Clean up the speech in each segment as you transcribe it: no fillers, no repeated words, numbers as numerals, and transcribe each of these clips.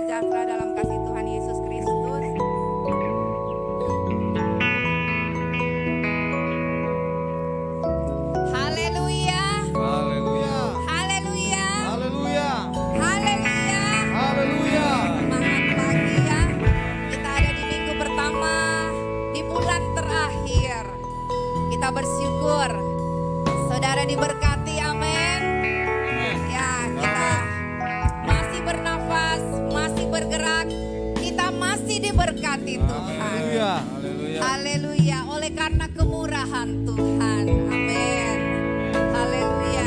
sejahtera dalam kasih Tuhan Yesus Kristus. Haleluya. Haleluya. Haleluya. Haleluya. Haleluya. Haleluya. Semangat pagi ya. Kita ada di minggu pertama di bulan terakhir. Kita bersyukur. Saudara diberkati, amin. Ya, kita masih bernafas, masih bergerak. Kita masih diberkati Tuhan. Haleluya. Haleluya. Haleluya, oleh karena kemurahan Tuhan. Amin. Haleluya.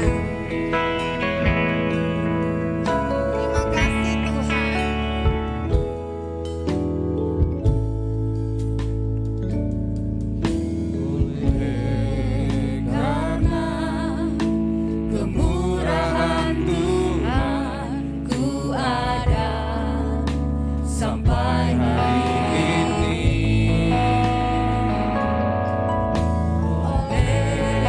Terima kasih Tuhan. Karena kemurahan Tuhan Ku ada sampai hari ini. oleh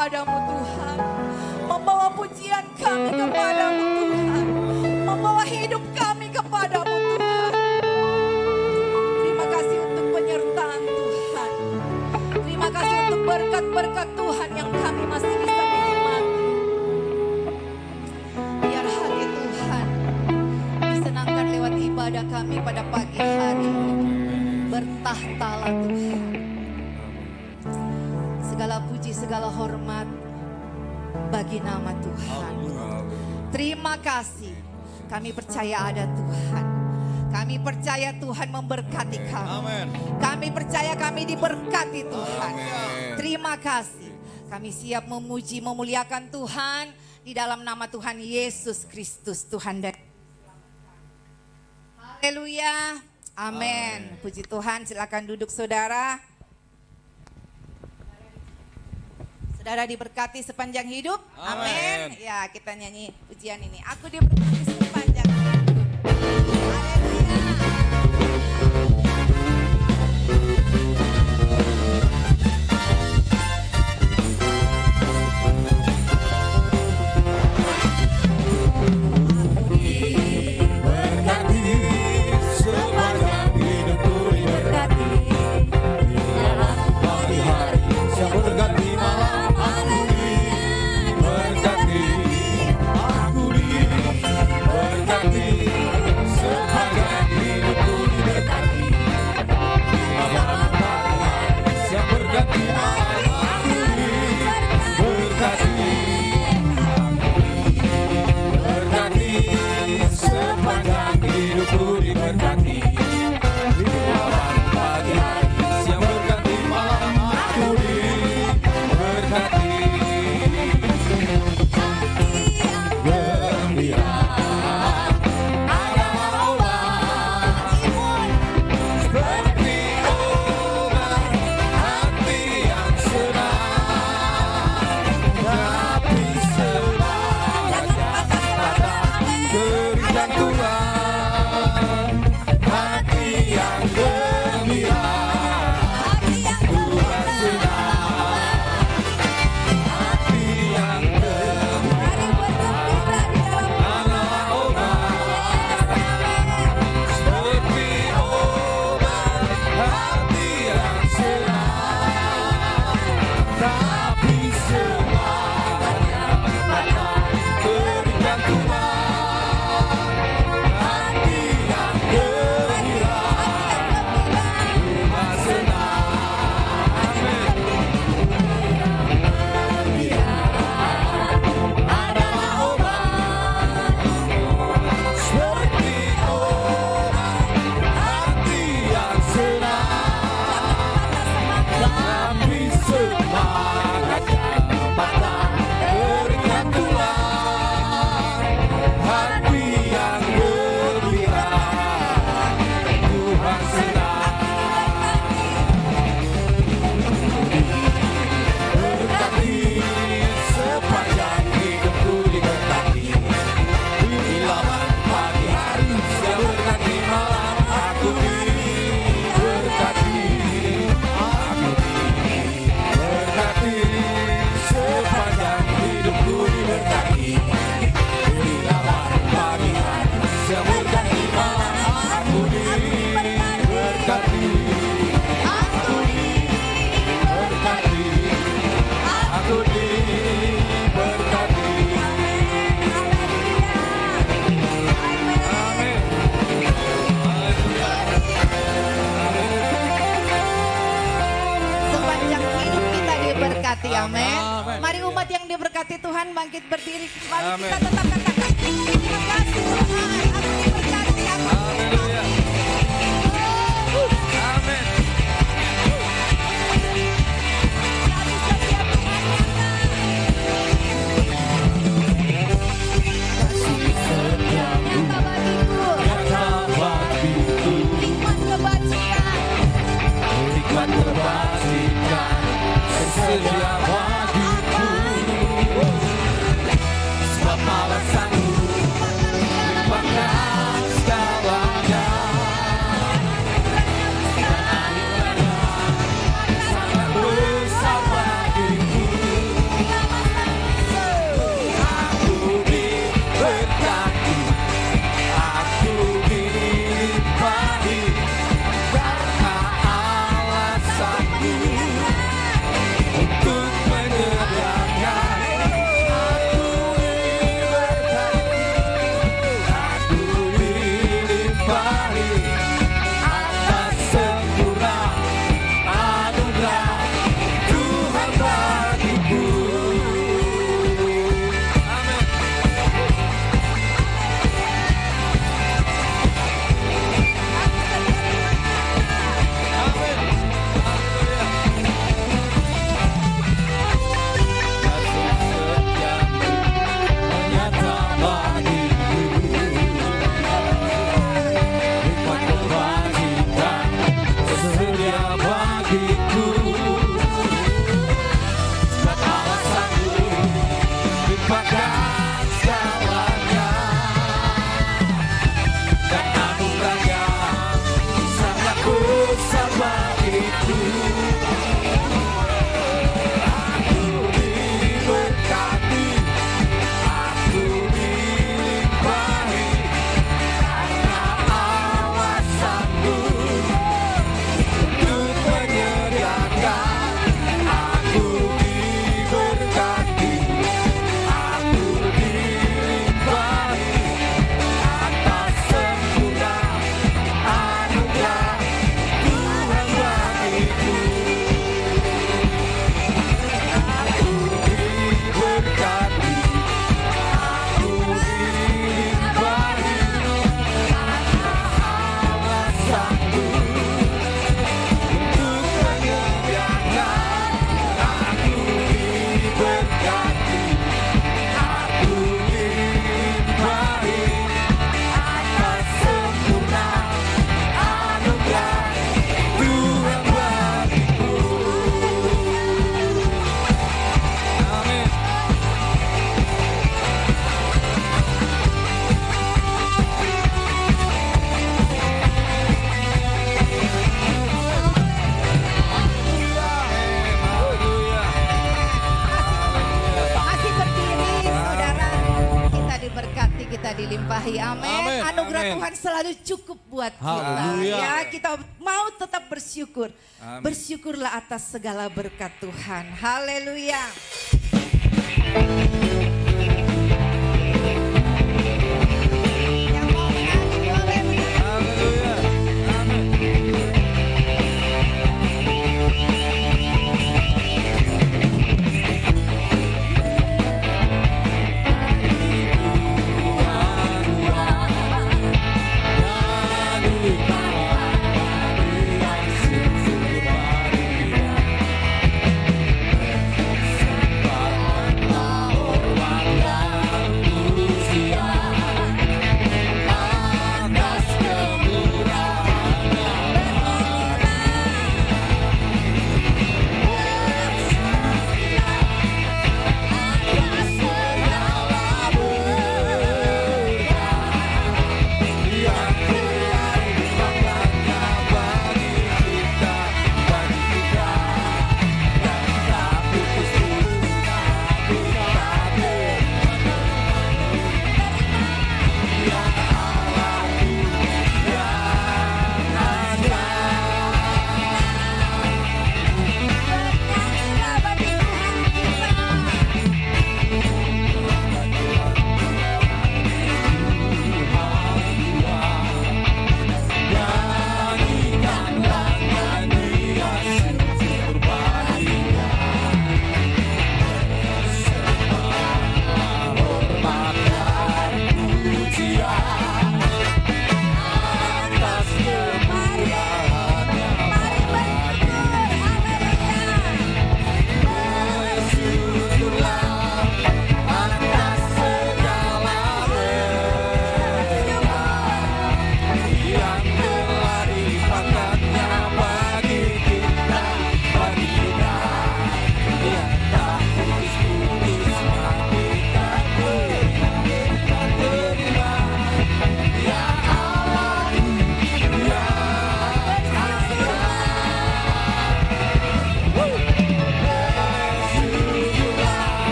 kepadamu Tuhan. Membawa pujian kami kepadamu Tuhan. Membawa hidup kami kepadamu Tuhan. Terima kasih untuk penyertaan Tuhan. Terima kasih untuk berkat-berkat Tuhan yang kami masih bisa nikmati. Biar hati Tuhan disenangkan lewat ibadah kami pada pagi hari ini. Bertahtalah Tuhan. Segala puji, segala hormat bagi nama Tuhan. Terima kasih. Kami percaya ada Tuhan. Kami percaya Tuhan memberkati kami. Amin. Kami percaya kami diberkati Tuhan. Amin. Terima kasih. Kami siap memuji, memuliakan Tuhan di dalam nama Tuhan Yesus Kristus, Tuhan dan haleluya. Amin. Puji Tuhan, silakan duduk saudara. Saudara diberkati sepanjang hidup. Amin. Amin. Ya, kita nyanyi pujian ini. Aku diberkati sepanjang hidup. Berkati sepanjang hidupku diberkati. Dalam hari-hari siang berganti malam aku diberkati. Aku diberkati sepanjang hidupku diberkati. Dalam hari-hari siang berganti malam aku diberkati. Berkati sepanjang hidupku diberkati. Di dalam pagi hari siang berganti malam aku diberkati. Gembira adalah obat seperti obat hati yang senang. Tapi sebagai berikan Tuhan hati yang gembira. Tuhan senang hati yang gembira adalah obat seperti obat hati yang senang. Tapi semangatnya patah berikan Tuhan hati yang gembira. Tuhan senang. Amin. Adalah obat seperti obat hati yang senang. Tapi semangatnya patah berikan Tuhan hati yang gembira. Tuhan senang. Berkati sepanjang hidupku diberkati. Di laman pagi hari siang berganti malam aku diberkati. Aku diberkati sepanjang hidupku diberkati. Di laman pagi hari siang berganti malam aku diberkati. Aku diberkati. Aku diberkati. Amin. Sepanjang hidup kita diberkati, amin. Amin. Mari umat yang diberkati Tuhan bangkit berdiri. Mari Amin. kita tetap katakan, terima kasih Tuhan, aku diberkati, aku Haleluya. Amin. nyata bagiku, Nyata bagiku, nikmat kebajikan, nikmat kebajikan sesedia bagiku. Sebab malah sanggup lupakan segalanya. bagiku. Sebab Allah sanggup limpahkan segalanya, dan anugerahnya sangat besar bagiku. Aku diberkati, aku dilimpahi, karena Allah sanggup untuk menyediakan. Aku diberkati, aku dilimpahi, atas sempurna anugerah Tuhan bagiku. Aku diberkati, aku dilimpahi, karena Allah sanggup untuk menyediakan. Aku diberkati, aku dilimpahi, atas sempurna anugerah Tuhan bagiku. Amin. Haleluya. Masih berdiri, saudara. Kita diberkati, kita dilimpahi. Amin. Amin, Anugerah amin. Tuhan selalu cukup buat kita. Haleluya. Ya, kita mau tetap bersyukur. Amin. Bersyukurlah atas segala berkat Tuhan. Haleluya. Yang mau menyanyi boleh menyanyi. Haleluya. Amin. Oh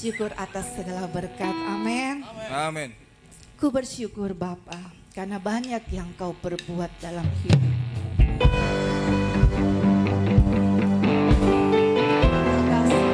bersyukur atas segala berkat. Amin. Amin. Ku bersyukur Bapa karena banyak yang kau perbuat dalam hidup. Terima kasih.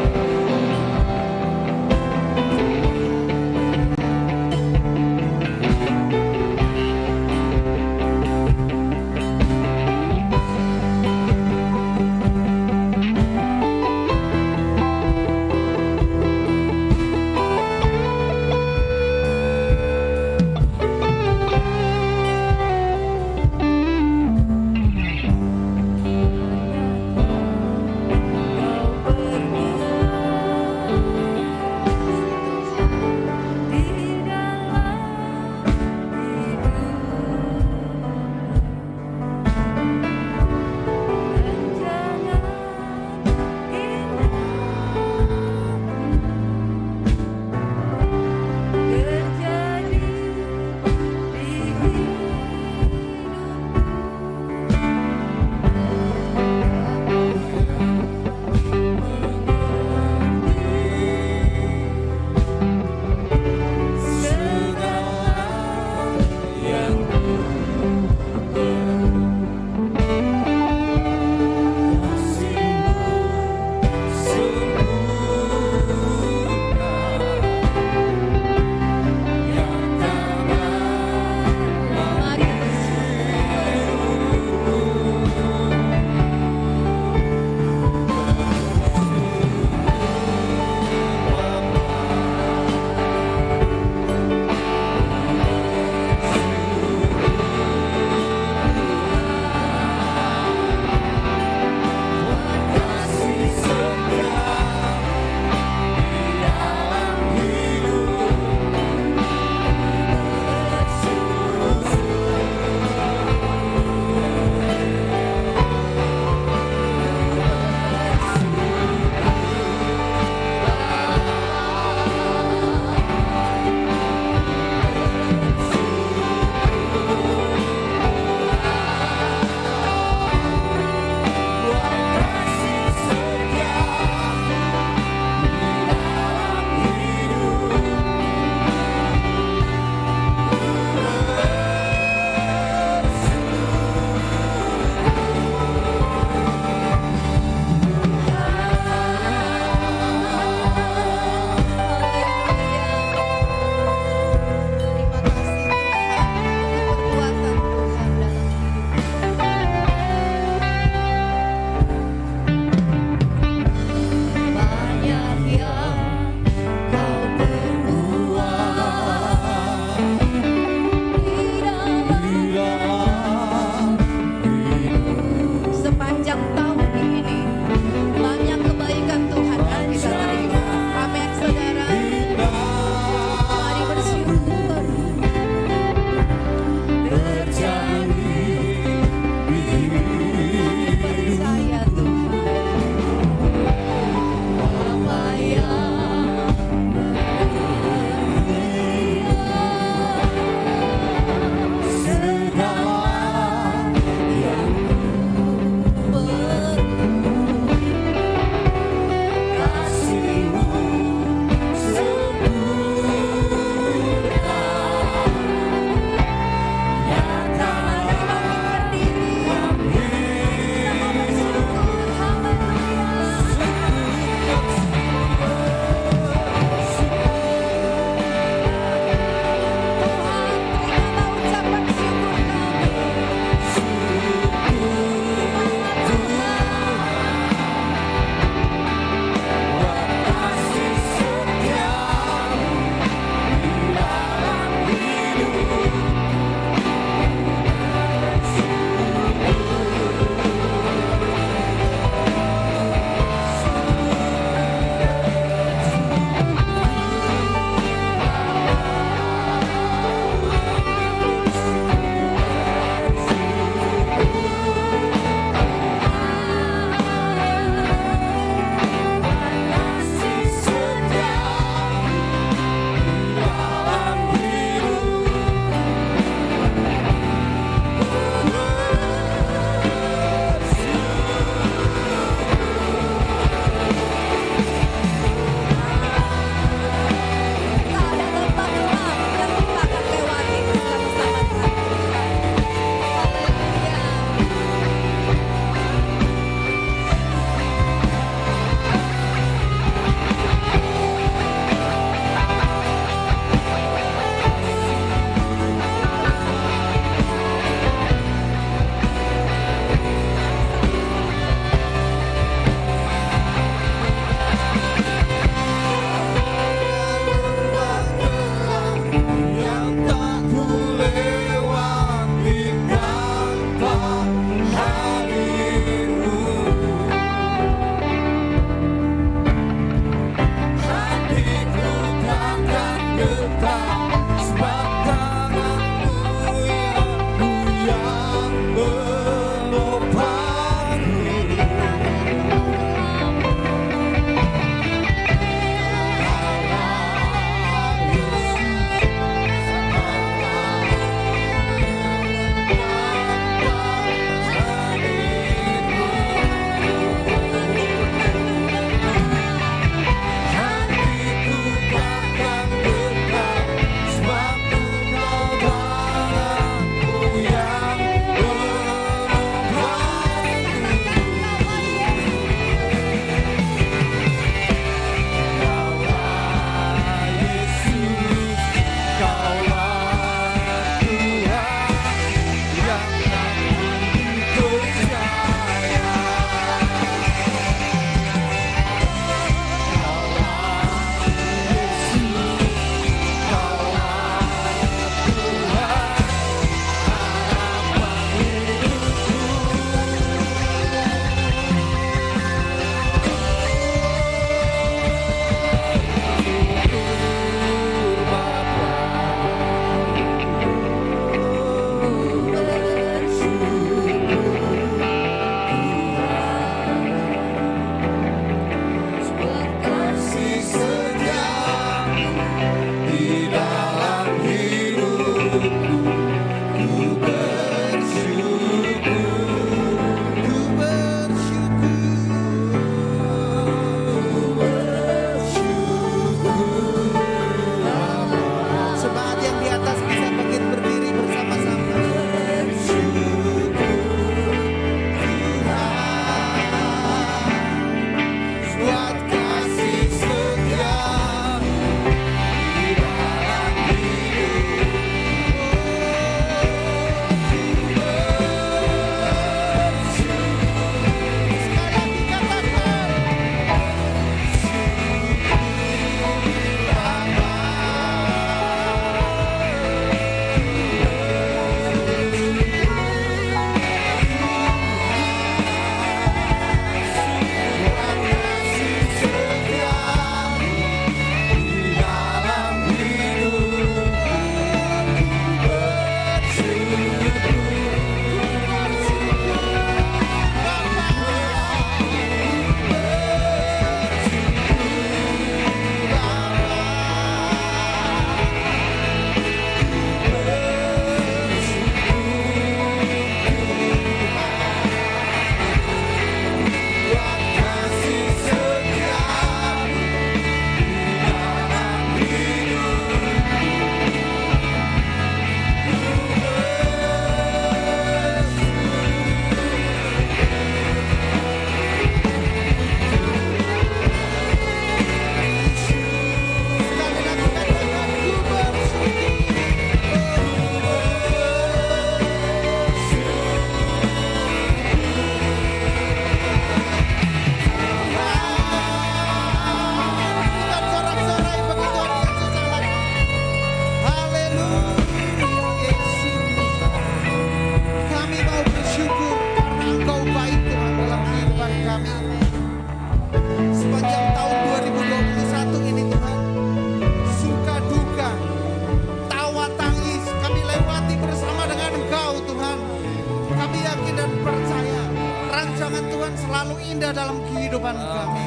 selalu indah dalam kehidupan kami.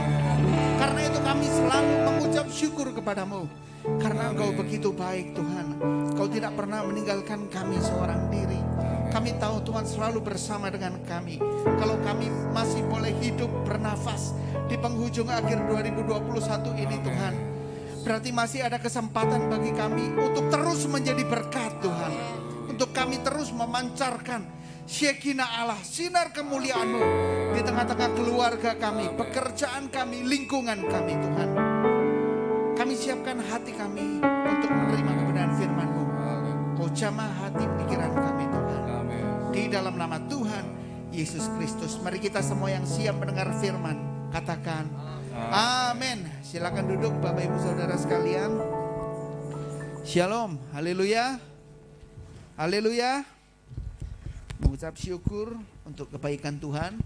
Karena itu kami selalu mengucap syukur kepadamu. Karena Engkau begitu baik Tuhan. Kau tidak pernah meninggalkan kami seorang diri. Kami tahu Tuhan selalu bersama dengan kami. Kalau kami masih boleh hidup bernafas di penghujung akhir 2021 ini Tuhan, berarti masih ada kesempatan bagi kami untuk terus menjadi berkat Tuhan. Untuk kami terus memancarkan Shekinah Allah, sinar kemuliaan-Mu di tengah-tengah keluarga kami, pekerjaan kami, lingkungan kami Tuhan. Kami siapkan hati kami untuk menerima kebenaran firman-Mu. Kau jamah hati pikiran kami Tuhan. Di dalam nama Tuhan Yesus Kristus, mari kita semua yang siap mendengar firman katakan amin. Silakan duduk Bapak Ibu Saudara sekalian. Shalom, haleluya. Haleluya. Mengucap syukur untuk kebaikan Tuhan.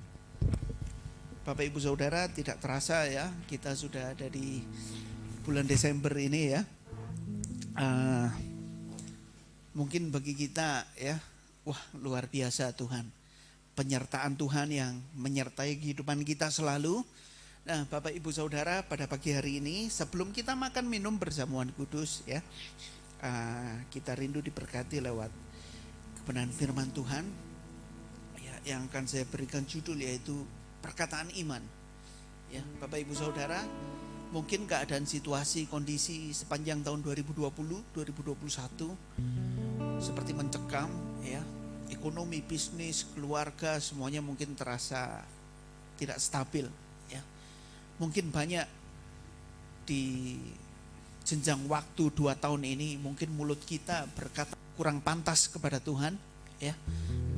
Bapak Ibu Saudara, tidak terasa ya, kita sudah ada di bulan Desember ini ya. Mungkin bagi kita ya, wah luar biasa Tuhan. Penyertaan Tuhan yang menyertai kehidupan kita selalu. Nah Bapak Ibu Saudara, pada pagi hari ini sebelum kita makan minum berjamuan kudus ya, kita rindu diberkati lewat kebenaran firman Tuhan ya, yang akan saya berikan judul yaitu perkataan iman ya. Bapak Ibu Saudara, mungkin keadaan situasi kondisi sepanjang tahun 2020-2021 seperti mencekam ya, ekonomi, bisnis, keluarga semuanya mungkin terasa tidak stabil ya. Mungkin banyak di jenjang waktu 2 tahun ini mungkin mulut kita berkata kurang pantas kepada Tuhan ya.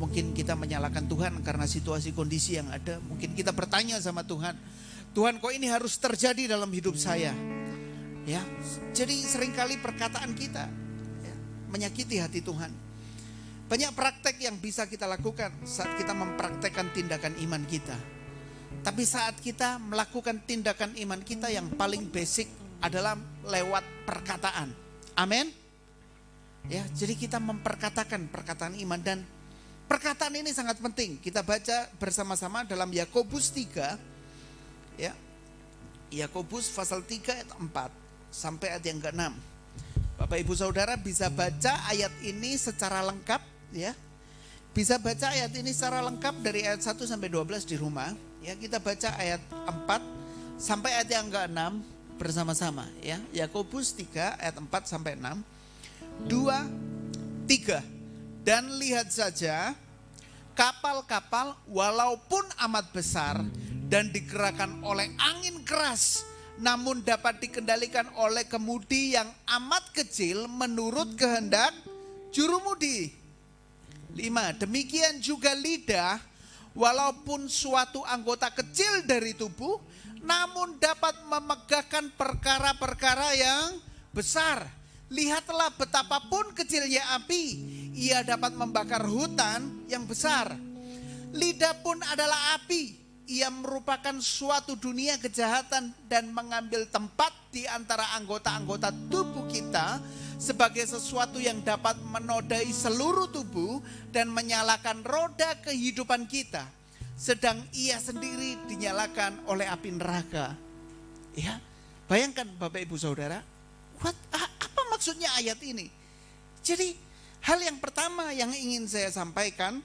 Mungkin kita menyalahkan Tuhan karena situasi kondisi yang ada. Mungkin kita bertanya sama Tuhan, Tuhan kok ini harus terjadi dalam hidup saya ya. Jadi seringkali perkataan kita ya, menyakiti hati Tuhan. Banyak praktek yang bisa kita lakukan saat kita mempraktekkan tindakan iman kita. Tapi saat kita melakukan tindakan iman kita yang paling basic adalah lewat perkataan. Amin. Ya, jadi kita memperkatakan perkataan iman, dan perkataan ini sangat penting. Kita baca bersama-sama dalam Yakobus 3 ya. Yakobus pasal 3 ayat 4 sampai ayat yang ke-6. Bapak Ibu Saudara bisa baca ayat ini secara lengkap ya. Bisa baca ayat ini secara lengkap dari ayat 1 sampai 12 di rumah. Ya, kita baca ayat 4 sampai ayat yang ke-6 bersama-sama ya. Yakobus 3 ayat 4 sampai 6. 2, 3. Dan lihat saja kapal-kapal walaupun amat besar dan digerakkan oleh angin keras, namun dapat dikendalikan oleh kemudi yang amat kecil menurut kehendak jurumudi. 5. Demikian juga lidah, walaupun suatu anggota kecil dari tubuh, namun dapat memegahkan perkara-perkara yang besar. Lihatlah betapapun kecilnya api, ia dapat membakar hutan yang besar. Lidah pun adalah api, ia merupakan suatu dunia kejahatan dan mengambil tempat di antara anggota-anggota tubuh kita sebagai sesuatu yang dapat menodai seluruh tubuh dan menyalakan roda kehidupan kita. Sedang ia sendiri dinyalakan oleh api neraka. Ya, bayangkan Bapak Ibu Saudara, apa maksudnya ayat ini? Jadi hal yang pertama yang ingin saya sampaikan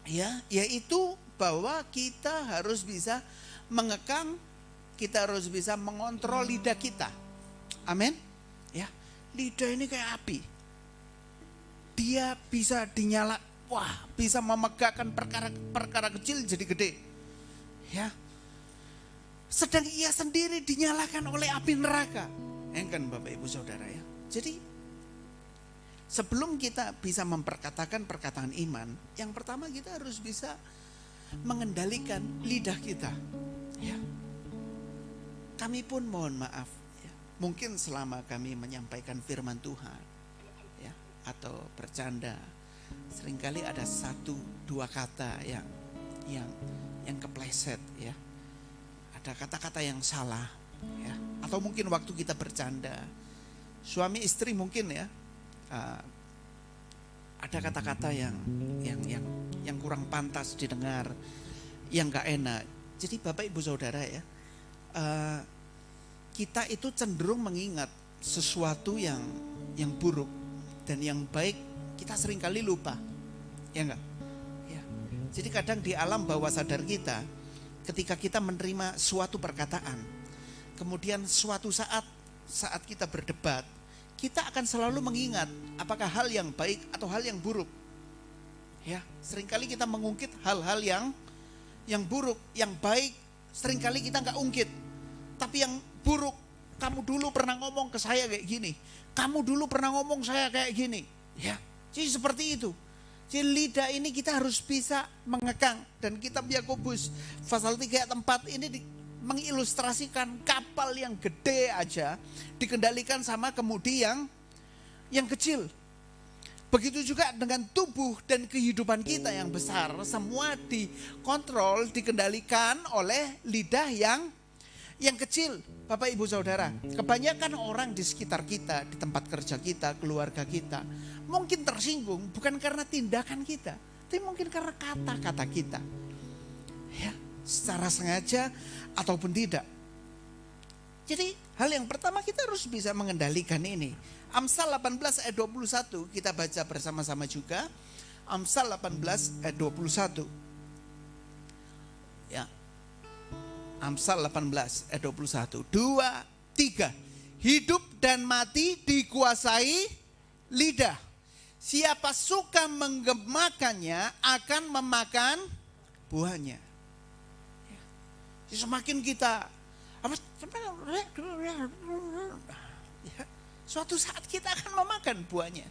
ya, yaitu bahwa kita harus bisa mengekang, kita harus bisa mengontrol lidah kita. Amin. Ya, lidah ini kayak api. Dia bisa dinyala, bisa memegahkan perkara kecil jadi gede. Ya. Sedang ia sendiri dinyalakan oleh api neraka. Kan Bapak Ibu Saudara ya. Jadi sebelum kita bisa memperkatakan perkataan iman, yang pertama kita harus bisa mengendalikan lidah kita. Ya. Kami pun mohon maaf ya. Mungkin selama kami menyampaikan firman Tuhan ya, atau bercanda, seringkali ada 1-2 kata yang kepleset ya. Ada kata-kata yang salah ya. Atau mungkin waktu kita bercanda, suami istri mungkin ya, ada kata-kata yang kurang pantas didengar, yang gak enak. Jadi Bapak Ibu Saudara ya, kita itu cenderung mengingat sesuatu yang buruk dan yang baik kita seringkali lupa, ya enggak? Ya. Jadi kadang di alam bawah sadar kita, ketika kita menerima suatu perkataan, kemudian suatu saat kita berdebat, kita akan selalu mengingat apakah hal yang baik atau hal yang buruk. Ya, seringkali kita mengungkit hal-hal yang buruk, yang baik seringkali kita nggak ungkit. Tapi yang buruk, kamu dulu pernah ngomong ke saya kayak gini, kamu dulu pernah ngomong saya kayak gini. Ya, jadi seperti itu. Jadi lidah ini kita harus bisa mengekang. Dan kitab Yakobus pasal 3 ayat 4 ini mengilustrasikan kapal yang gede aja dikendalikan sama kemudi yang kecil. Begitu juga dengan tubuh dan kehidupan kita yang besar, semua dikontrol, dikendalikan oleh lidah yang kecil. Bapak Ibu Saudara, kebanyakan orang di sekitar kita, di tempat kerja kita, keluarga kita, mungkin tersinggung bukan karena tindakan kita, tapi mungkin karena kata-kata kita. Ya, secara sengaja ataupun tidak. Jadi hal yang pertama kita harus bisa mengendalikan ini. Amsal 18 ayat 21 kita baca bersama-sama juga. Amsal 18 ayat 21. Ya. Amsal 18 ayat 21. 2, 3. Hidup dan mati dikuasai lidah. Siapa suka menggemakannya akan memakan buahnya. Ya. Semakin kita ya, suatu saat kita akan memakan buahnya.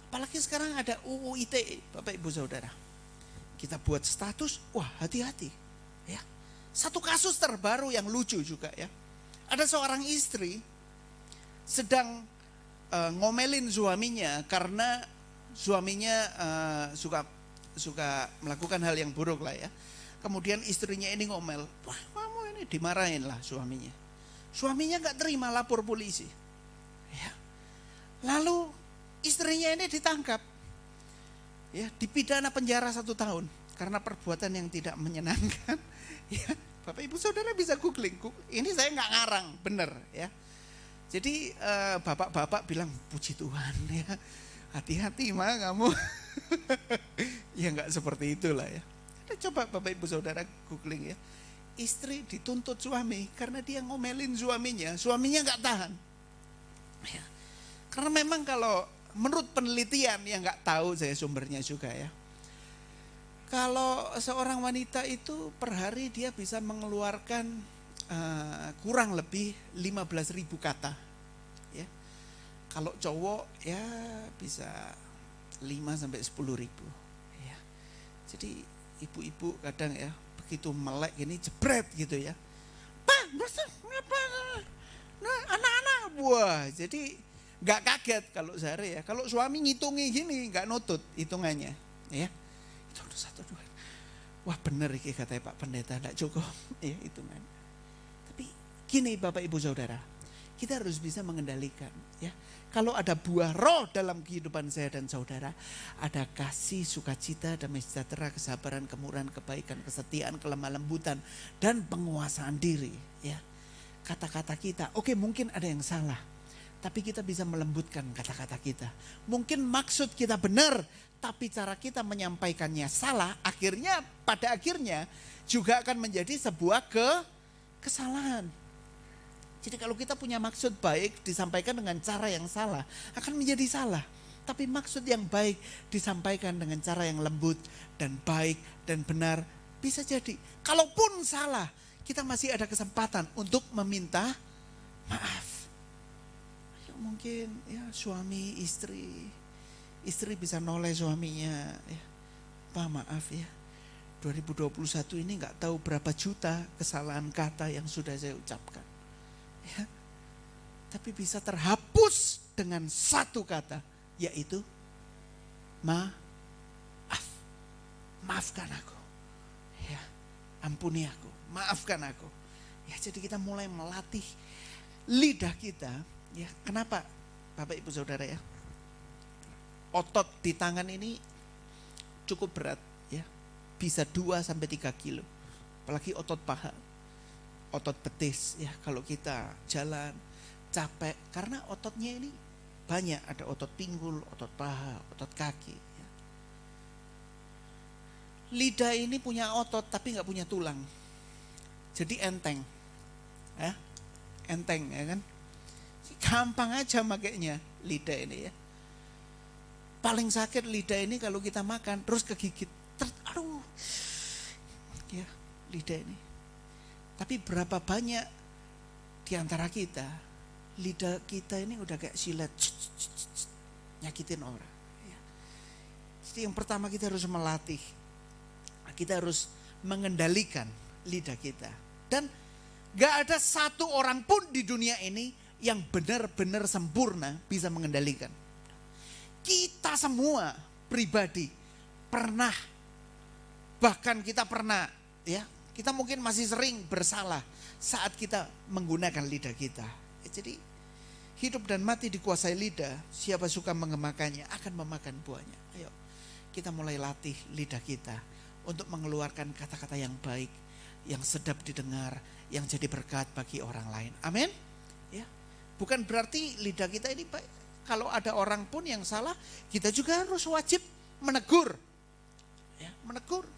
Apalagi sekarang ada UU ITE, Bapak Ibu Saudara. Kita buat status, wah hati-hati. Ya. Satu kasus terbaru yang lucu juga ya. Ada seorang istri sedang ngomelin suaminya karena suaminya suka melakukan hal yang buruk lah ya. Kemudian istrinya ini ngomel, wah kamu ini dimarahin lah suaminya. Suaminya gak terima, lapor polisi. Ya. Lalu istrinya ini ditangkap, ya, dipidana penjara 1 tahun karena perbuatan yang tidak menyenangkan. Ya, Bapak Ibu Saudara bisa googling, ini saya nggak ngarang, bener ya. Jadi bapak-bapak bilang puji Tuhan ya, hati-hati mah kamu. Ya nggak seperti itulah ya. Coba Bapak Ibu Saudara googling ya, istri dituntut suami karena dia ngomelin suaminya nggak tahan. Ya. Karena memang kalau menurut penelitian yang nggak tahu saya sumbernya juga ya, kalau seorang wanita itu per hari dia bisa mengeluarkan kurang lebih 15.000 kata, ya. Kalau cowok ya bisa 5 sampai 10.000. Ya. Jadi ibu-ibu kadang ya begitu melek ini jebret gitu ya, Pak, nah anak-anak, wah jadi nggak kaget kalau sehari ya. Kalau suami ngitungi gini nggak nutut hitungannya, ya itu udah 1, 2. Wah bener ini katanya Pak Pendeta nggak cukup ya hitungan. Tapi gini Bapak Ibu Saudara, kita harus bisa mengendalikan ya. Kalau ada buah roh dalam kehidupan saya dan saudara, ada kasih, sukacita, damai sejahtera, kesabaran, kemurahan, kebaikan, kesetiaan, kelemah lembutan, dan penguasaan diri. Ya, kata-kata kita, oke mungkin ada yang salah, tapi kita bisa melembutkan kata-kata kita. Mungkin maksud kita benar, tapi cara kita menyampaikannya salah. Akhirnya, pada akhirnya juga akan menjadi sebuah kesalahan. Jadi kalau kita punya maksud baik disampaikan dengan cara yang salah, akan menjadi salah. Tapi maksud yang baik disampaikan dengan cara yang lembut dan baik dan benar, bisa jadi. Kalaupun salah, kita masih ada kesempatan untuk meminta maaf. Mungkin ya suami istri bisa noleh suaminya, ya, Pak maaf ya, 2021 ini nggak tahu berapa juta kesalahan kata yang sudah saya ucapkan. Ya, tapi bisa terhapus dengan satu kata, yaitu maaf. Maafkan aku. Ya, ampuni aku, maafkan aku. Ya, jadi kita mulai melatih lidah kita. Ya, kenapa Bapak Ibu Saudara ya? Otot di tangan ini cukup berat ya. Bisa 2 sampai 3 kilo. apalagi otot paha, otot betis ya. Kalau kita jalan capek karena ototnya ini banyak, ada otot pinggul, otot paha, otot kaki ya. Lidah ini punya otot tapi nggak punya tulang, jadi enteng ya, enteng ya kan, gampang aja makainya lidah ini ya. Paling sakit lidah ini kalau kita makan terus kegigit, aduh ya lidah ini. Tapi berapa banyak di antara kita, lidah kita ini udah kayak silet, nyakitin orang ya. Jadi yang pertama kita harus melatih, kita harus mengendalikan lidah kita. Dan gak ada satu orang pun di dunia ini yang benar-benar sempurna bisa mengendalikan. Kita semua pribadi pernah, bahkan kita pernah ya, kita mungkin masih sering bersalah saat kita menggunakan lidah kita. Jadi hidup dan mati dikuasai lidah, siapa suka mengemakannya akan memakan buahnya. Ayo kita mulai latih lidah kita untuk mengeluarkan kata-kata yang baik, yang sedap didengar, yang jadi berkat bagi orang lain. Amin. Ya, bukan berarti lidah kita ini baik. Kalau ada orang pun yang salah, kita juga harus wajib menegur. Ya, menegur.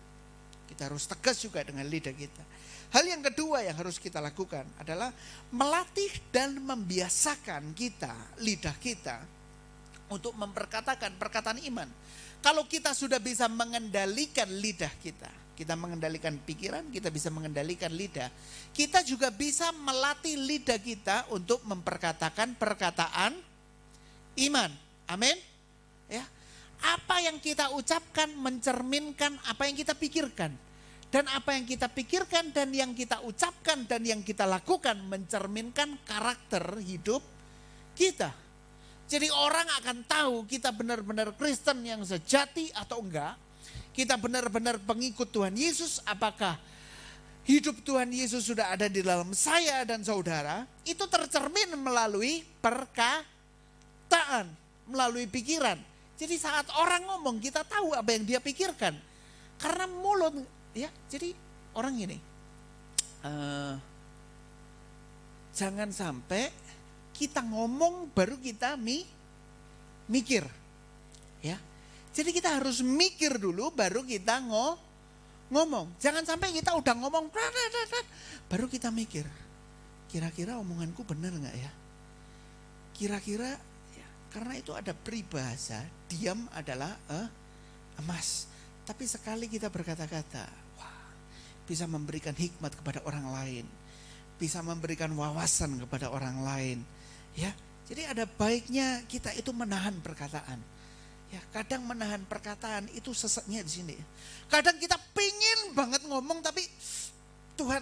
Kita harus tegas juga dengan lidah kita. Hal yang kedua yang harus kita lakukan adalah melatih dan membiasakan kita, lidah kita, untuk memperkatakan perkataan iman. Kalau kita sudah bisa mengendalikan lidah kita, kita mengendalikan pikiran, kita bisa mengendalikan lidah, kita juga bisa melatih lidah kita untuk memperkatakan perkataan iman. Amin. Ya. Apa yang kita ucapkan mencerminkan apa yang kita pikirkan. Dan apa yang kita pikirkan dan yang kita ucapkan dan yang kita lakukan mencerminkan karakter hidup kita. Jadi orang akan tahu kita benar-benar Kristen yang sejati atau enggak. Kita benar-benar pengikut Tuhan Yesus, apakah hidup Tuhan Yesus sudah ada di dalam saya dan saudara. Itu tercermin melalui perkataan, melalui pikiran. Jadi saat orang ngomong kita tahu apa yang dia pikirkan. Karena mulut ya, jadi orang gini, jangan sampai kita ngomong baru kita mikir, ya. Jadi kita harus mikir dulu baru kita ngomong. Jangan sampai kita udah ngomong, baru kita mikir. Kira-kira omonganku benar nggak ya? Kira-kira, ya, karena itu ada peribahasa, diam adalah emas. Tapi sekali kita berkata-kata, wah, bisa memberikan hikmat kepada orang lain, bisa memberikan wawasan kepada orang lain, ya. Jadi ada baiknya kita itu menahan perkataan. Ya, kadang menahan perkataan itu seseknya di sini. Kadang kita pingin banget ngomong tapi Tuhan,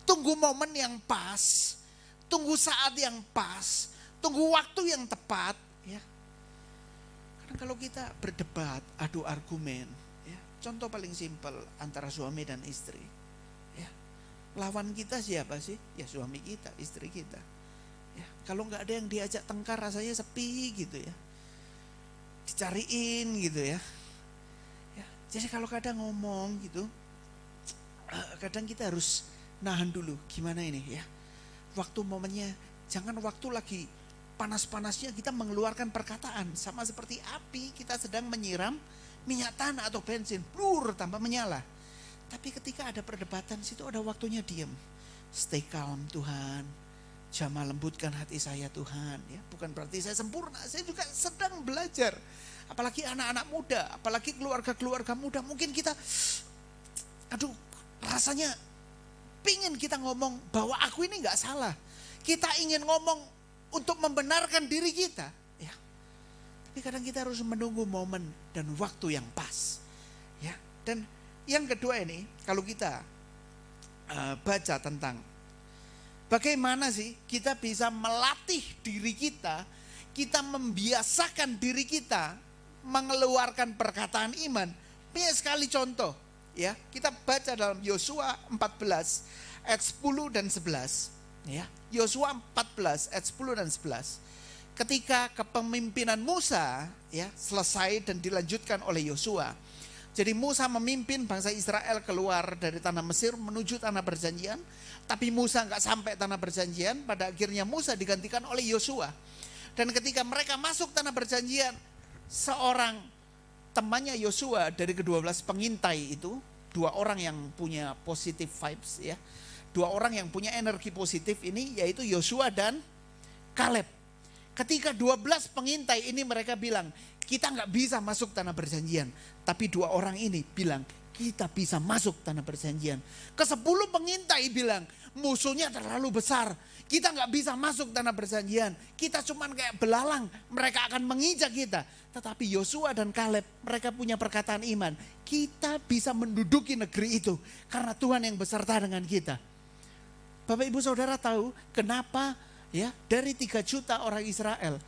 tunggu momen yang pas, tunggu saat yang pas, tunggu waktu yang tepat, ya. Kalau kita berdebat, adu argumen, ya, contoh paling simpel antara suami dan istri, ya, lawan kita siapa sih? Ya suami kita, istri kita. Ya, kalau nggak ada yang diajak tengkar rasanya sepi gitu ya, dicariin gitu ya. Ya, jadi kalau kadang ngomong gitu, kadang kita harus nahan dulu. Gimana ini ya? Waktu momennya, jangan waktu lagi panas-panasnya kita mengeluarkan perkataan. Sama seperti api, kita sedang menyiram minyak tanah atau bensin, blur tambah menyala. Tapi ketika ada perdebatan, situ ada waktunya diam. Stay calm Tuhan, jamah lembutkan hati saya Tuhan. Ya, bukan berarti saya sempurna, saya juga sedang belajar. Apalagi anak-anak muda, apalagi keluarga-keluarga muda, mungkin kita, aduh, rasanya pingin kita ngomong bahwa aku ini gak salah. Kita ingin ngomong untuk membenarkan diri kita, ya. Tapi kadang kita harus menunggu momen dan waktu yang pas, ya. Dan yang kedua ini, kalau kita baca tentang bagaimana sih kita bisa melatih diri kita membiasakan diri kita mengeluarkan perkataan iman. Banyak sekali contoh, ya. Kita baca dalam Yosua 14 ayat 10 dan 11. Ya, Yosua 14 ayat 10 dan 11. Ketika kepemimpinan Musa ya selesai dan dilanjutkan oleh Yosua, Jadi Musa memimpin bangsa Israel keluar dari tanah Mesir menuju tanah perjanjian. Tapi Musa nggak sampai tanah perjanjian. Pada akhirnya Musa digantikan oleh Yosua. Dan ketika mereka masuk tanah perjanjian, seorang temannya Yosua dari ke-12 pengintai itu, 2 orang yang punya positive vibes ya. 2 orang yang punya energi positif ini yaitu Yosua dan Kaleb. Ketika 12 pengintai ini mereka bilang, kita nggak bisa masuk tanah perjanjian. Tapi 2 orang ini bilang, kita bisa masuk tanah perjanjian. Ke-10 pengintai bilang, musuhnya terlalu besar. Kita nggak bisa masuk tanah perjanjian. Kita cuman kayak belalang, mereka akan menginjak kita. Tetapi Yosua dan Kaleb, mereka punya perkataan iman. Kita bisa menduduki negeri itu karena Tuhan yang beserta dengan kita. Bapak Ibu Saudara tahu kenapa ya dari 3 juta orang Israel,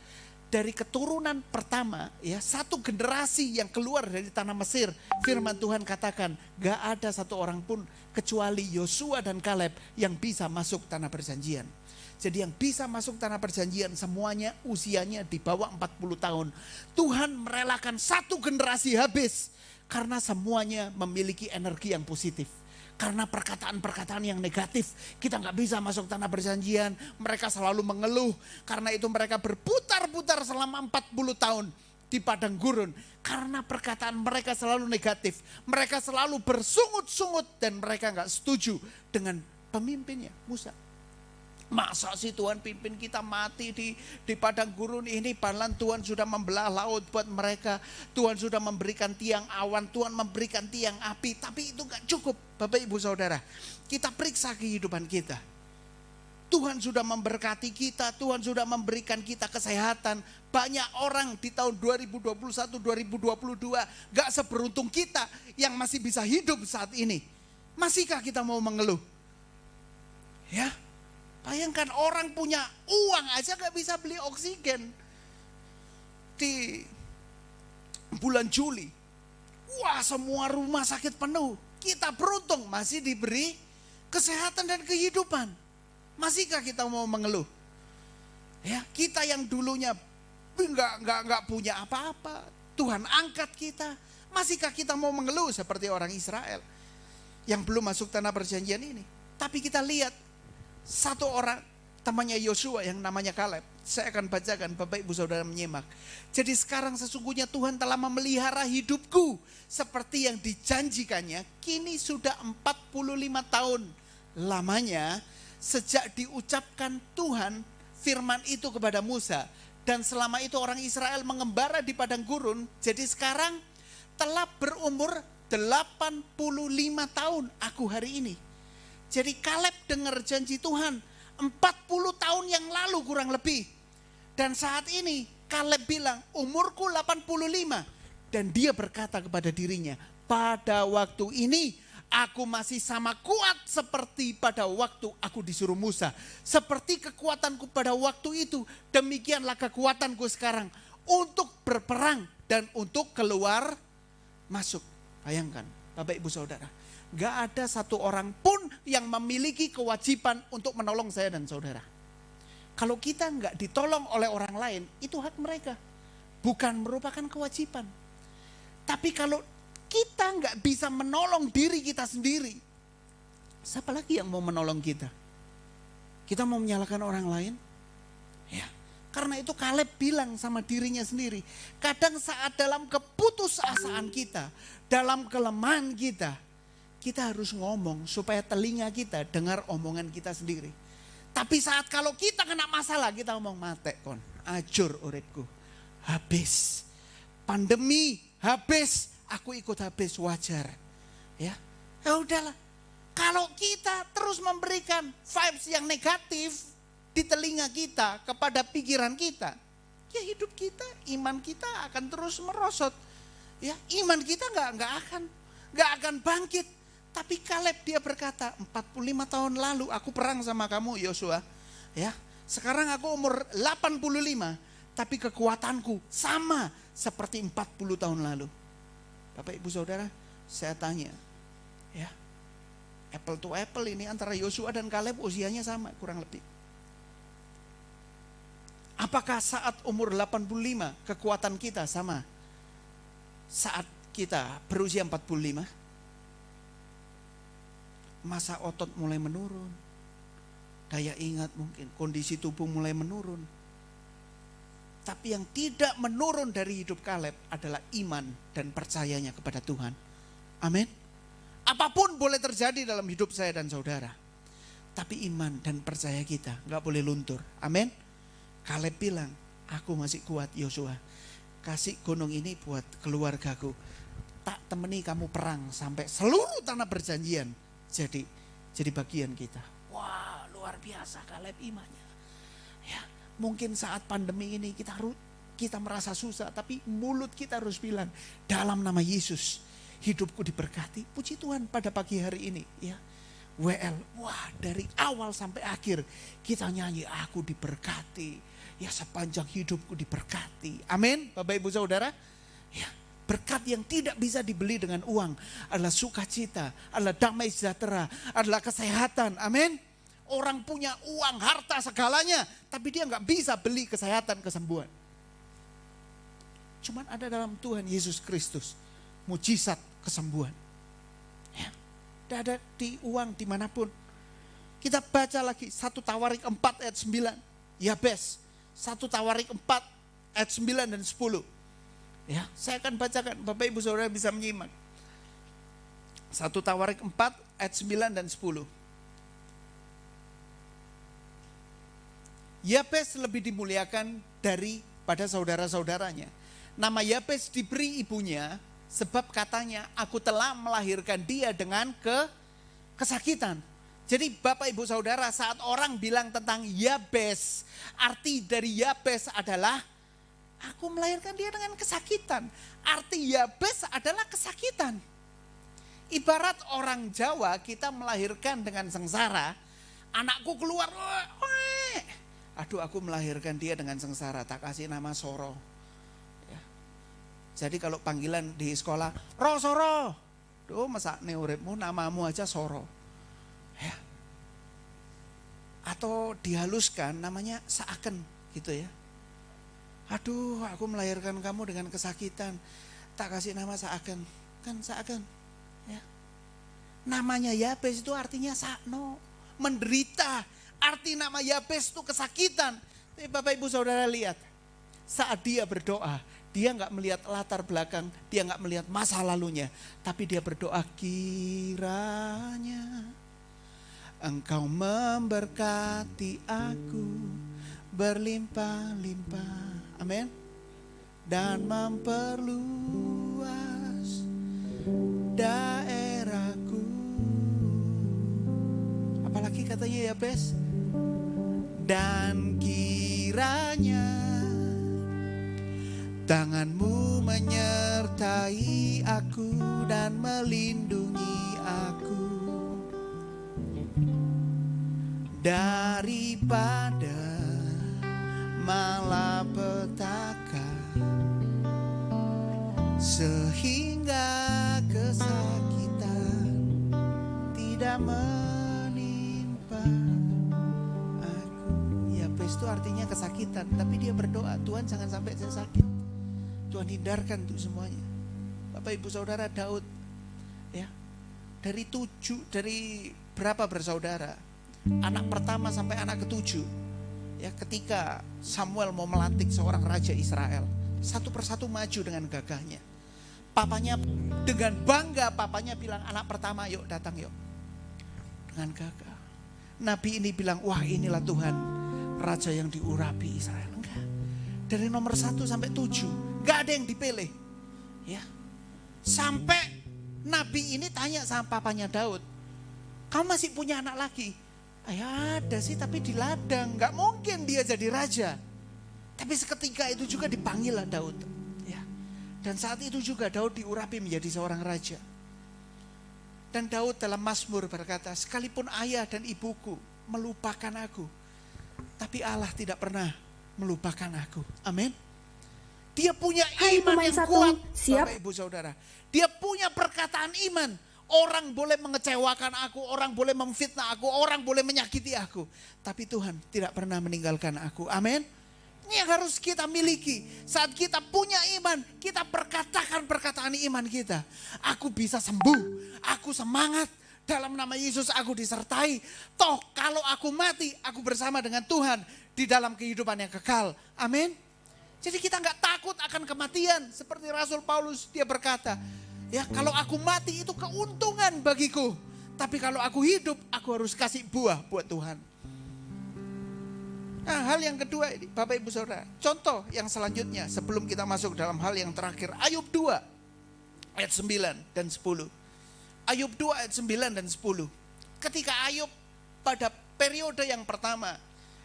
dari keturunan pertama ya 1 generasi yang keluar dari tanah Mesir, firman Tuhan katakan gak ada 1 orang pun kecuali Yosua dan Kaleb yang bisa masuk tanah perjanjian. Jadi yang bisa masuk tanah perjanjian semuanya usianya di bawah 40 tahun. Tuhan merelakan 1 generasi habis karena semuanya memiliki energi yang positif. Karena perkataan-perkataan yang negatif, kita nggak bisa masuk tanah perjanjian. Mereka selalu mengeluh, karena itu mereka berputar-putar selama 40 tahun di padang gurun. Karena perkataan mereka selalu negatif, mereka selalu bersungut-sungut dan mereka nggak setuju dengan pemimpinnya Musa. Masa sih Tuhan pimpin kita mati di padang gurun ini, padahal Tuhan sudah membelah laut buat mereka. Tuhan sudah memberikan tiang awan, Tuhan memberikan tiang api. Tapi itu gak cukup Bapak Ibu Saudara. Kita periksa kehidupan kita. Tuhan sudah memberkati kita, Tuhan sudah memberikan kita kesehatan. Banyak orang di tahun 2021, 2022 gak seberuntung kita yang masih bisa hidup saat ini. Masihkah kita mau mengeluh? Ya. Bayangkan orang punya uang aja gak bisa beli oksigen. Di bulan Juli, wah semua rumah sakit penuh. Kita beruntung masih diberi kesehatan dan kehidupan. Masihkah kita mau mengeluh? Ya, kita yang dulunya nggak punya apa-apa, Tuhan angkat kita. Masihkah kita mau mengeluh seperti orang Israel yang belum masuk tanah perjanjian ini? Tapi kita lihat 1 orang temannya Yosua yang namanya Kaleb. Saya akan bacakan, Bapak Ibu Saudara menyimak. Jadi sekarang sesungguhnya Tuhan telah memelihara hidupku seperti yang dijanjikannya. Kini sudah 45 tahun lamanya sejak diucapkan Tuhan firman itu kepada Musa. Dan selama itu orang Israel mengembara di padang gurun. Jadi sekarang telah berumur 85 tahun aku hari ini. Jadi Kaleb dengar janji Tuhan 40 tahun yang lalu kurang lebih. Dan saat ini Kaleb bilang umurku 85. Dan dia berkata kepada dirinya, pada waktu ini aku masih sama kuat seperti pada waktu aku disuruh Musa. Seperti kekuatanku pada waktu itu, demikianlah kekuatanku sekarang untuk berperang dan untuk keluar masuk. Bayangkan Bapak Ibu Saudara. Gak ada 1 orang pun yang memiliki kewajiban untuk menolong saya dan saudara. Kalau kita gak ditolong oleh orang lain, itu hak mereka. Bukan merupakan kewajiban. Tapi kalau kita gak bisa menolong diri kita sendiri, siapa lagi yang mau menolong kita? Kita mau menyalahkan orang lain? Ya. Karena itu Kaleb bilang sama dirinya sendiri, kadang saat dalam keputusasaan kita, dalam kelemahan kita harus ngomong supaya telinga kita dengar omongan kita sendiri. Tapi saat kalau kita kena masalah, kita ngomong mate kon, ajur uripku, habis. Pandemi habis, aku ikut habis, wajar. Ya udahlah. Kalau kita terus memberikan vibes yang negatif di telinga kita kepada pikiran kita, ya hidup kita, iman kita akan terus merosot. Ya, iman kita nggak akan bangkit. Tapi Kaleb dia berkata, 45 tahun lalu aku perang sama kamu Yosua. Ya, sekarang aku umur 85, tapi kekuatanku sama seperti 40 tahun lalu. Bapak Ibu Saudara, saya tanya, ya, apple to apple ini antara Yosua dan Kaleb usianya sama kurang lebih. Apakah saat umur 85 kekuatan kita sama saat kita berusia 45, masa otot mulai menurun, daya ingat mungkin, kondisi tubuh mulai menurun. Tapi yang tidak menurun dari hidup Kaleb adalah iman dan percayanya kepada Tuhan. Amin. Apapun boleh terjadi dalam hidup saya dan saudara, tapi iman dan percaya kita gak boleh luntur. Amin. Kaleb bilang, aku masih kuat Yosua. Kasih gunung ini buat keluargaku. Tak temani kamu perang sampai seluruh tanah perjanjian jadi bagian kita. Wah, luar biasa Kaleb imannya. Ya, mungkin saat pandemi ini kita merasa susah, tapi mulut kita harus bilang, dalam nama Yesus hidupku diberkati. Puji Tuhan pada pagi hari ini ya. WL, wah dari awal sampai akhir kita nyanyi aku diberkati. Ya sepanjang hidupku diberkati. Amin Bapak Ibu Saudara. Ya, berkat yang tidak bisa dibeli dengan uang adalah sukacita, adalah damai sejahtera, adalah kesehatan. Amin. Orang punya uang, harta segalanya, tapi dia nggak bisa beli kesehatan, kesembuhan. Cuman ada dalam Tuhan Yesus Kristus mujizat kesembuhan. Ya, tidak ada di uang dimanapun. Kita baca lagi 1 Tawarik 4 ayat 9. Yabes 1 Tawarik 4 ayat 9 dan 10. Ya, saya akan bacakan, Bapak Ibu Saudara bisa menyimak. 1 Tawarik 4 ayat 9 dan 10. Yabes lebih dimuliakan daripada saudara-saudaranya. Nama Yabes diberi ibunya sebab katanya aku telah melahirkan dia dengan kesakitan. Jadi Bapak Ibu Saudara, saat orang bilang tentang Yabes, arti dari Yabes adalah aku melahirkan dia dengan kesakitan. Arti Yabes adalah kesakitan. Ibarat orang Jawa kita melahirkan dengan sengsara, anakku keluar, aduh aku melahirkan dia dengan sengsara, tak kasih nama Soro. Ya. Jadi kalau panggilan di sekolah, Soro, duh masa uripmu namamu aja Soro. Ya. Atau dihaluskan namanya Saaken gitu ya. Aduh aku melahirkan kamu dengan kesakitan, tak kasih nama Saaken. Kan Saaken ya. Namanya Yabes itu artinya sakno, menderita. Arti nama Yabes itu kesakitan. Tapi Bapak Ibu Saudara lihat, saat dia berdoa, dia nggak melihat latar belakang, dia nggak melihat masa lalunya, tapi dia berdoa, kiranya Engkau memberkati aku berlimpah-limpah, amin, dan memperluas daerahku. Apalagi katanya Yabes, dan kiranya tanganmu menyertai aku dan melindungi aku daripada malapetaka, sehingga kesakitan tidak menimpa aku. Yabes itu artinya kesakitan, tapi dia berdoa, Tuhan jangan sampai saya sakit. Tuhan hindarkan itu semuanya. Bapak Ibu Saudara, Daud ya, dari berapa bersaudara? Anak pertama sampai anak ketujuh. Ya, ketika Samuel mau melantik seorang raja Israel, satu persatu maju dengan gagahnya. Papanya dengan bangga, papanya bilang, anak pertama yuk datang yuk. Dengan gagah. Nabi ini bilang, wah inilah Tuhan, raja yang diurapi Israel. Enggak. Dari nomor 1 sampai 7, enggak ada yang dipilih. Ya. Sampai Nabi ini tanya sama papanya Daud, kamu masih punya anak lagi? Ya ada sih, tapi di ladang, nggak mungkin dia jadi raja. Tapi seketika itu juga dipanggil lah Daud. Ya. Dan saat itu juga Daud diurapi menjadi seorang raja. Dan Daud dalam Mazmur berkata, sekalipun ayah dan ibuku melupakan aku, tapi Allah tidak pernah melupakan aku. Amin. Dia punya iman yang kuat, siap. Bapak Ibu Saudara. Dia punya perkataan iman. Orang boleh mengecewakan aku, orang boleh memfitnah aku, orang boleh menyakiti aku. Tapi Tuhan tidak pernah meninggalkan aku. Amin. Ini yang harus kita miliki. Saat kita punya iman, kita perkatakan perkataan iman kita. Aku bisa sembuh, aku semangat. Dalam nama Yesus aku disertai. Toh kalau aku mati, aku bersama dengan Tuhan di dalam kehidupan yang kekal. Amin. Jadi kita nggak takut akan kematian. Seperti Rasul Paulus, dia berkata, ya kalau aku mati itu keuntungan bagiku. Tapi kalau aku hidup, aku harus kasih buah buat Tuhan. Nah, hal yang kedua ini, Bapak Ibu Saudara. Contoh yang selanjutnya sebelum kita masuk dalam hal yang terakhir. Ayub 2 ayat 9 dan 10. Ayub 2 ayat 9 dan 10. Ketika Ayub pada periode yang pertama,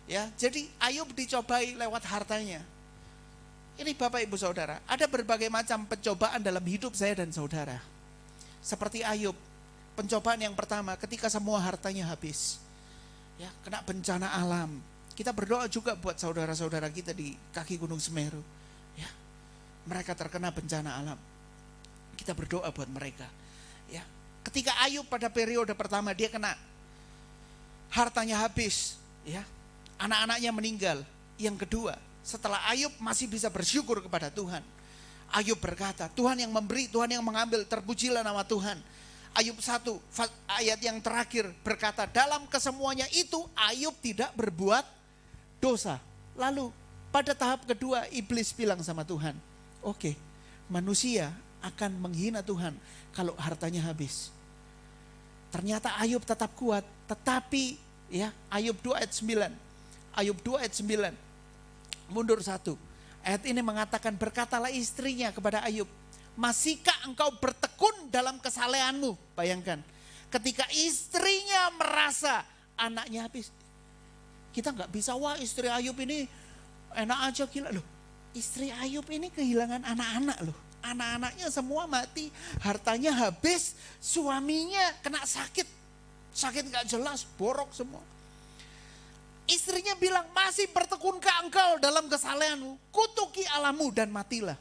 ya, jadi Ayub dicobai lewat hartanya. Ini Bapak Ibu Saudara, ada berbagai macam pencobaan dalam hidup saya dan saudara. Seperti Ayub, pencobaan yang pertama ketika semua hartanya habis. Ya, kena bencana alam. Kita berdoa juga buat saudara-saudara kita di kaki Gunung Semeru. Ya, mereka terkena bencana alam. Kita berdoa buat mereka. Ya, ketika Ayub pada periode pertama dia kena hartanya habis, ya, anak-anaknya meninggal. Yang kedua, setelah Ayub masih bisa bersyukur kepada Tuhan. Ayub berkata, Tuhan yang memberi, Tuhan yang mengambil, terpujilah nama Tuhan. Ayub 1 ayat yang terakhir berkata, dalam kesemuanya itu Ayub tidak berbuat dosa. Lalu pada tahap kedua iblis bilang sama Tuhan, oke, manusia akan menghina Tuhan kalau hartanya habis. Ternyata Ayub tetap kuat, tetapi ya, Ayub 2 ayat 9. Ayub 2 ayat 9. Mundur 1. Ayat ini mengatakan, berkatalah istrinya kepada Ayub, masihkah engkau bertekun dalam kesalehanmu? Bayangkan, ketika istrinya merasa anaknya habis. Kita nggak bisa, wah istri Ayub ini enak aja, gila loh. Istri Ayub ini kehilangan anak-anak loh. Anak-anaknya semua mati, hartanya habis, suaminya kena sakit. Sakit nggak jelas, borok semua. Istrinya bilang, masih bertekunkah engkau dalam kesalehanmu? Kutuki Allahmu dan matilah.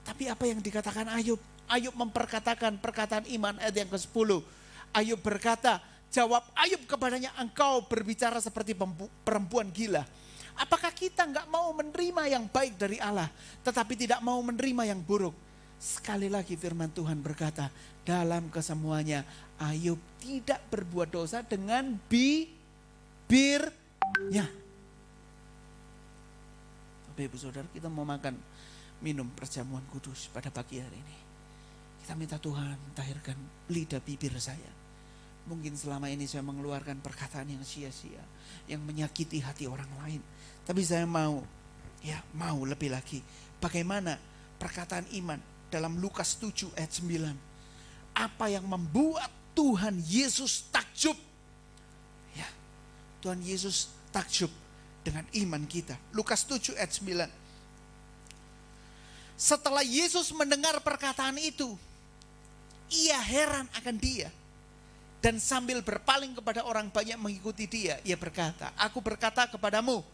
Tapi apa yang dikatakan Ayub? Ayub memperkatakan perkataan iman ayat yang ke-10. Ayub berkata, jawab Ayub kepadanya, engkau berbicara seperti perempuan gila. Apakah kita nggak mau menerima yang baik dari Allah, tetapi tidak mau menerima yang buruk? Sekali lagi firman Tuhan berkata, dalam kesemuanya Ayub tidak berbuat dosa dengan bibirnya. Bapak Ibu Saudara, kita mau makan minum perjamuan kudus pada pagi hari ini. Kita minta Tuhan tahirkan lidah bibir saya. Mungkin selama ini saya mengeluarkan perkataan yang sia-sia, yang menyakiti hati orang lain. Tapi saya mau lebih lagi. Bagaimana perkataan iman dalam Lukas 7 ayat 9. Apa yang membuat Tuhan Yesus takjub? Ya, Tuhan Yesus takjub dengan iman kita. Lukas 7 ayat 9. Setelah Yesus mendengar perkataan itu, ia heran akan dia. Dan sambil berpaling kepada orang banyak mengikuti dia, ia berkata, aku berkata kepadamu,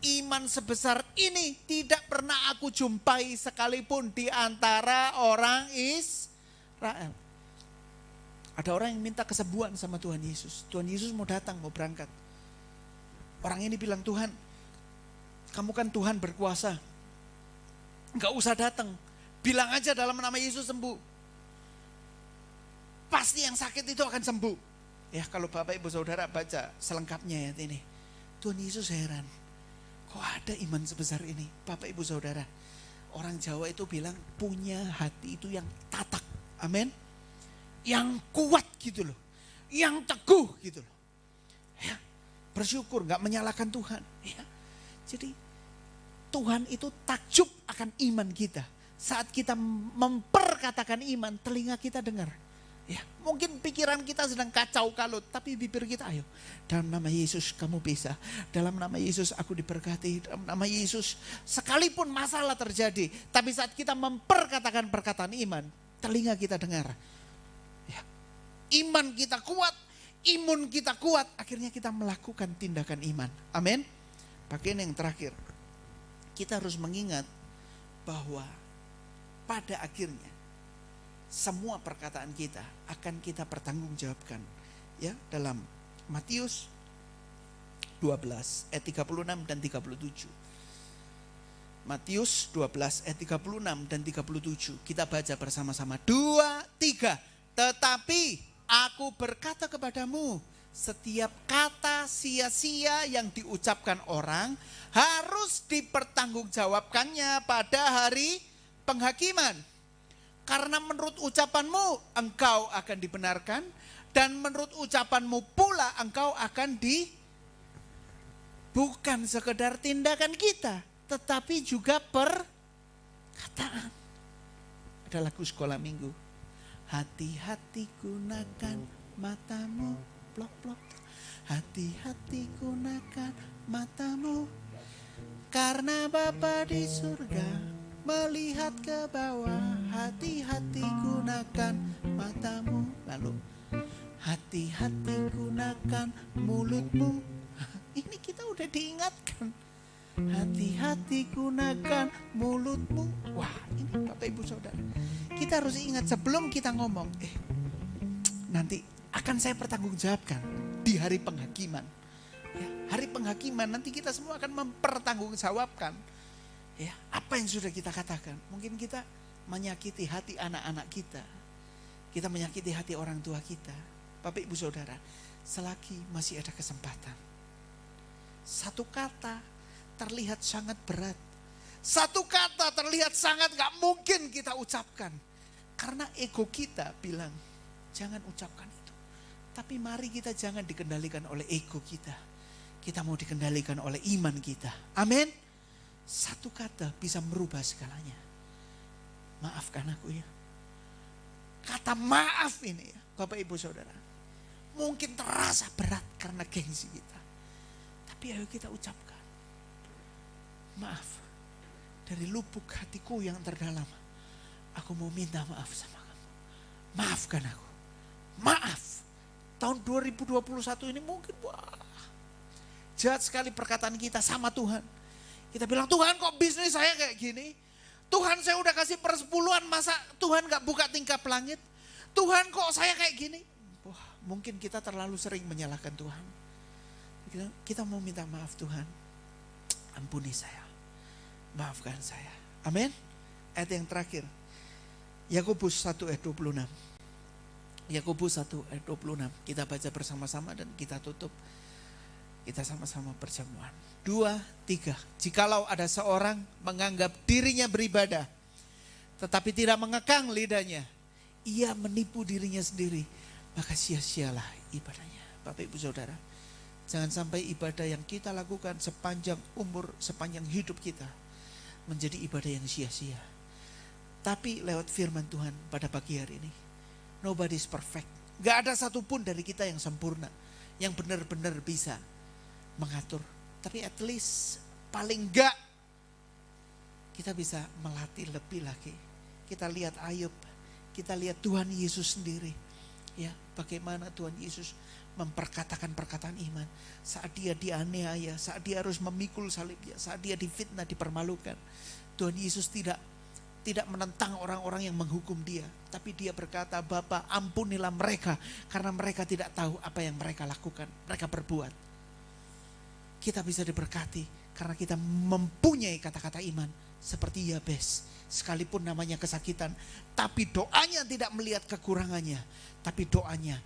iman sebesar ini tidak pernah aku jumpai sekalipun di antara orang Israel. Ada orang yang minta kesembuhan sama Tuhan Yesus. Tuhan Yesus mau datang, mau berangkat. Orang ini bilang, Tuhan, kamu kan Tuhan berkuasa. Enggak usah datang. Bilang aja dalam nama Yesus sembuh. Pasti yang sakit itu akan sembuh. Ya, kalau Bapak Ibu Saudara baca selengkapnya ya ini. Tuhan Yesus heran. Kok ada iman sebesar ini? Bapak Ibu Saudara. Orang Jawa itu bilang punya hati itu yang tatak. Amin. Yang kuat gitu loh. Yang teguh gitu loh. Ya, bersyukur, gak menyalahkan Tuhan. Ya. Jadi Tuhan itu takjub akan iman kita. Saat kita memperkatakan iman, telinga kita dengar. Ya, mungkin pikiran kita sedang kacau kalut, tapi bibir kita, ayo, dalam nama Yesus kamu bisa, dalam nama Yesus aku diberkati, dalam nama Yesus, sekalipun masalah terjadi, tapi saat kita memperkatakan perkataan iman, telinga kita dengar. Ya, iman kita kuat, imun kita kuat, akhirnya kita melakukan tindakan iman. Amin. Bagian yang terakhir, kita harus mengingat bahwa pada akhirnya semua perkataan kita akan kita pertanggungjawabkan, ya, dalam Matius 12 ayat 36 dan 37. Matius 12 ayat 36 dan 37. Kita baca bersama-sama. 2, 3. Tetapi aku berkata kepadamu, setiap kata sia-sia yang diucapkan orang harus dipertanggungjawabkannya pada hari penghakiman. Karena menurut ucapanmu engkau akan dibenarkan, dan menurut ucapanmu pula engkau akan bukan sekedar tindakan kita, tetapi juga perkataan. Ada lagu sekolah minggu. Hati-hati gunakan matamu, plok plok. Hati-hati gunakan matamu, karena Bapa di surga melihat ke bawah. Hati-hati gunakan matamu. Lalu hati-hati gunakan mulutmu. Ini kita udah diingatkan. Hati-hati gunakan mulutmu. Wah, ini Bapak Ibu Saudara. Kita harus ingat sebelum kita ngomong, nanti akan saya pertanggungjawabkan di hari penghakiman. Ya, hari penghakiman nanti kita semua akan mempertanggungjawabkan ya, apa yang sudah kita katakan. Mungkin kita menyakiti hati anak-anak kita. Kita menyakiti hati orang tua kita. Bapak Ibu Saudara, selagi masih ada kesempatan. Satu kata terlihat sangat berat. Satu kata terlihat sangat gak mungkin kita ucapkan. Karena ego kita bilang, jangan ucapkan itu. Tapi mari kita jangan dikendalikan oleh ego kita. Kita mau dikendalikan oleh iman kita. Amin. Satu kata bisa merubah segalanya. Maafkan aku ya. Kata maaf ini ya, Bapak Ibu Saudara. Mungkin terasa berat karena gengsi kita. Tapi ayo kita ucapkan. Maaf, dari lubuk hatiku yang terdalam, aku mau minta maaf sama kamu. Maafkan aku. Maaf. Tahun 2021 ini mungkin jahat sekali perkataan kita sama Tuhan. Kita bilang, Tuhan kok bisnis saya kayak gini? Tuhan saya udah kasih persepuluhan, masa Tuhan gak buka tingkap langit? Tuhan kok saya kayak gini? Wah, mungkin kita terlalu sering menyalahkan Tuhan. Kita mau minta maaf Tuhan. Ampuni saya. Maafkan saya. Amin. Ayat yang terakhir. Yakobus 1 ayat 26. Yakobus 1 ayat 26. Kita baca bersama-sama dan kita tutup. Kita sama-sama perjamuan. 2, 3. Jikalau ada seorang menganggap dirinya beribadah, tetapi tidak mengekang lidahnya, ia menipu dirinya sendiri, maka sia-sialah ibadahnya. Bapak Ibu Saudara, jangan sampai ibadah yang kita lakukan sepanjang umur, sepanjang hidup kita menjadi ibadah yang sia-sia. Tapi lewat firman Tuhan pada pagi hari ini, nobody's perfect. Gak ada satupun dari kita yang sempurna, yang benar-benar bisa mengatur. Tapi at least paling enggak kita bisa melatih lebih lagi. Kita lihat Ayub, kita lihat Tuhan Yesus sendiri. Ya, bagaimana Tuhan Yesus memperkatakan perkataan iman. Saat dia dianiaya, saat dia harus memikul salibnya, saat dia difitnah, dipermalukan. Tuhan Yesus tidak menentang orang-orang yang menghukum dia. Tapi dia berkata, Bapa ampunilah mereka karena mereka tidak tahu apa yang mereka lakukan, mereka berbuat. Kita bisa diberkati karena kita mempunyai kata-kata iman seperti Yabes. Sekalipun namanya kesakitan, tapi doanya tidak melihat kekurangannya, tapi doanya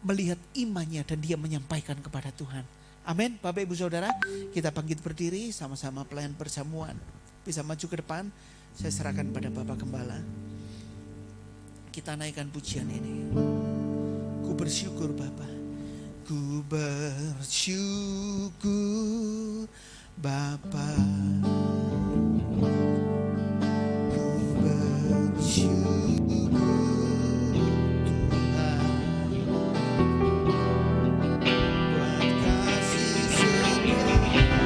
melihat imannya dan dia menyampaikan kepada Tuhan. Amin. Bapak Ibu Saudara, kita bangkit berdiri sama-sama pelayan perjamuan. Bisa maju ke depan, saya serahkan pada Bapak Gembala. Kita naikkan pujian ini. Ku bersyukur Bapak. Ku bersyukur Bapa. Ku bersyukur Tuhan buat kasih setia di dalam hidup.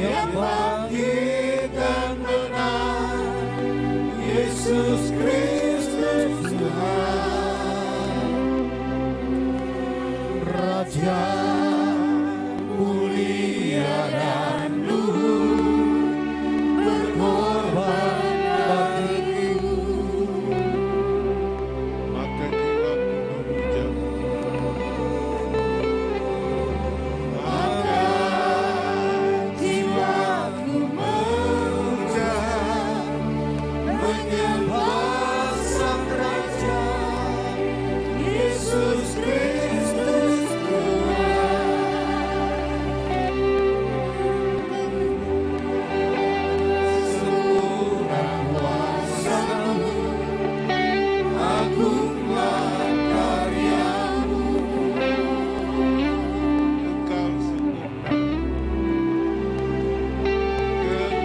yang bangkit dan menang, Yesus Kristus Tuhan, Raja mulia dan luhur, berkorban bagiku. Maka jiwaku memuja-Mu. Maka jiwaku memuja, menyembah Sang Raja, Yesus Kristus sempurna kuasa-Mu, agunglah karya-Mu.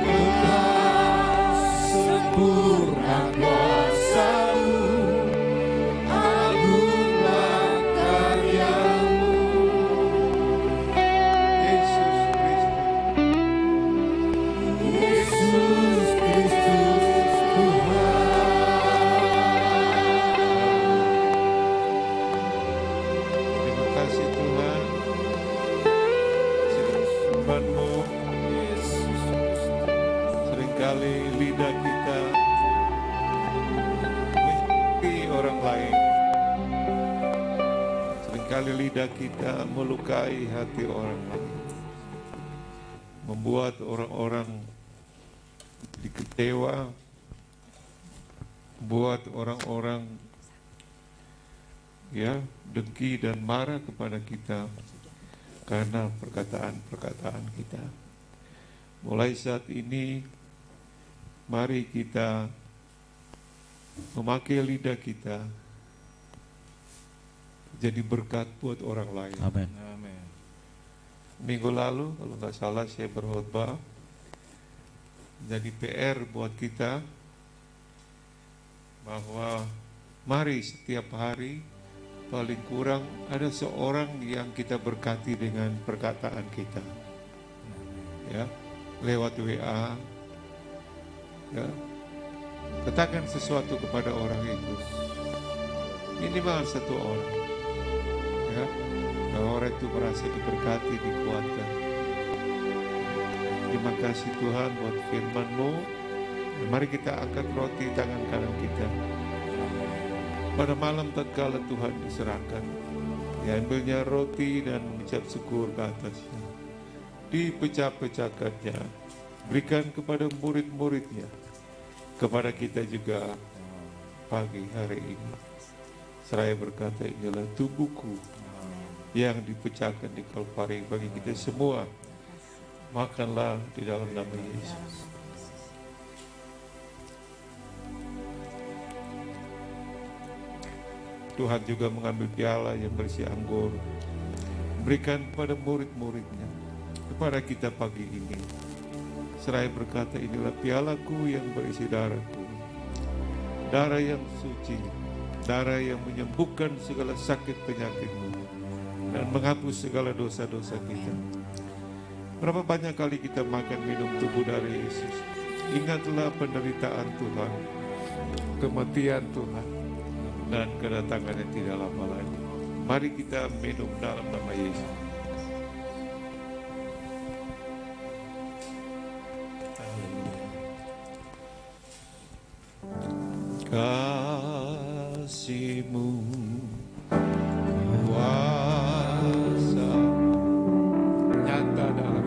Engkau sempurna kuasa-Mu, agunglah karya-Mu. Yesus Kristus Tuhan. Terima kasih Tuhan, firman-Mu seringkali lidah kita menyakiti orang lain, seringkali lidah kita melukai hati orang lain, membuat orang-orang dikecewa, buat orang-orang dengki dan marah kepada kita karena perkataan-perkataan kita. Mulai saat ini, mari kita memakai lidah kita jadi berkat buat orang lain. Amin. Minggu lalu, kalau nggak salah, saya berkhotbah jadi PR buat kita bahwa mari setiap hari paling kurang ada seorang yang kita berkati dengan perkataan kita, ya, lewat WA, ya, katakan sesuatu kepada orang itu, minimal satu orang, ya, bahwa orang itu merasa diberkati, dikuatkan. Terima kasih Tuhan buat firman-Mu. Mari kita angkat roti tangan kanan kita. Pada malam tatkala Tuhan diserahkan, diambilnya roti dan mengucap syukur ke atasnya, dipecah-pecahkannya, berikan kepada murid-muridnya, kepada kita juga pagi hari ini. Seraya berkata, inilah tubuhku yang dipecahkan di Kalvari bagi kita semua. Makanlah di dalam nama Yesus. Tuhan juga mengambil piala yang berisi anggur, berikan kepada murid-muridnya, kepada kita pagi ini. Seraya berkata, inilah pialaku yang berisi darahku, darah yang suci, darah yang menyembuhkan segala sakit penyakitmu dan menghapus segala dosa-dosa kita. Berapa banyak kali kita makan minum tubuh dari Yesus, ingatlah penderitaan Tuhan, kematian Tuhan, dan kedatangannya tidak lama lagi. Mari kita minum dalam nama Yesus. Kasih-Mu kuasa nyata dalam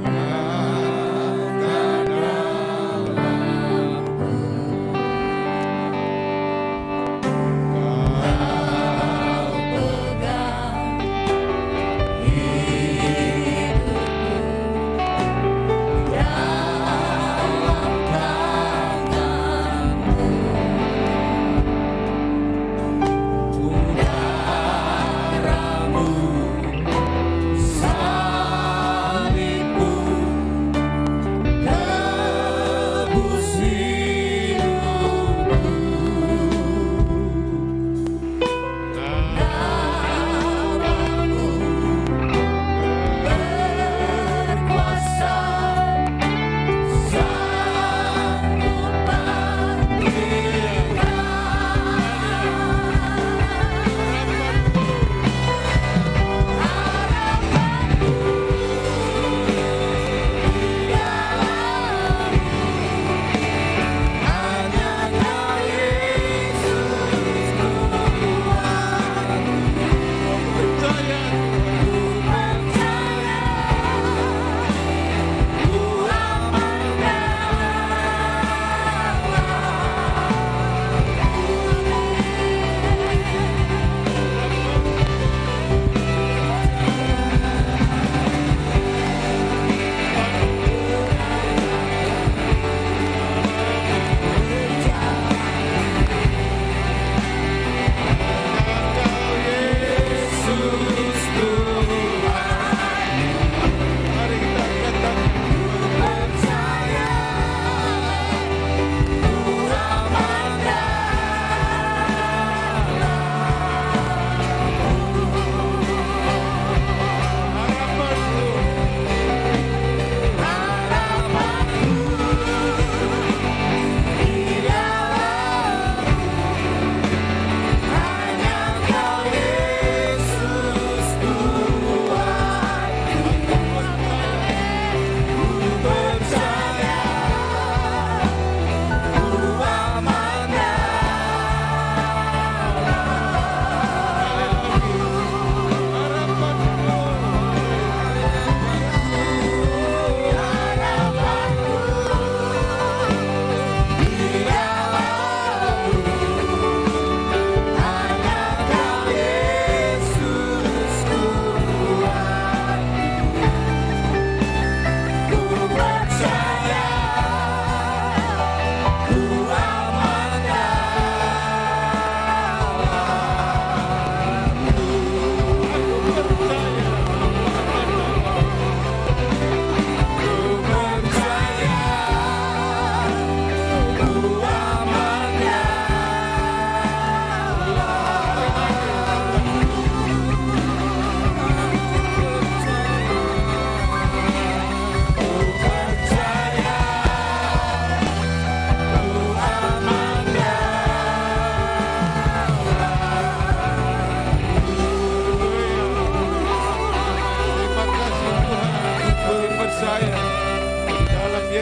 Kau pegang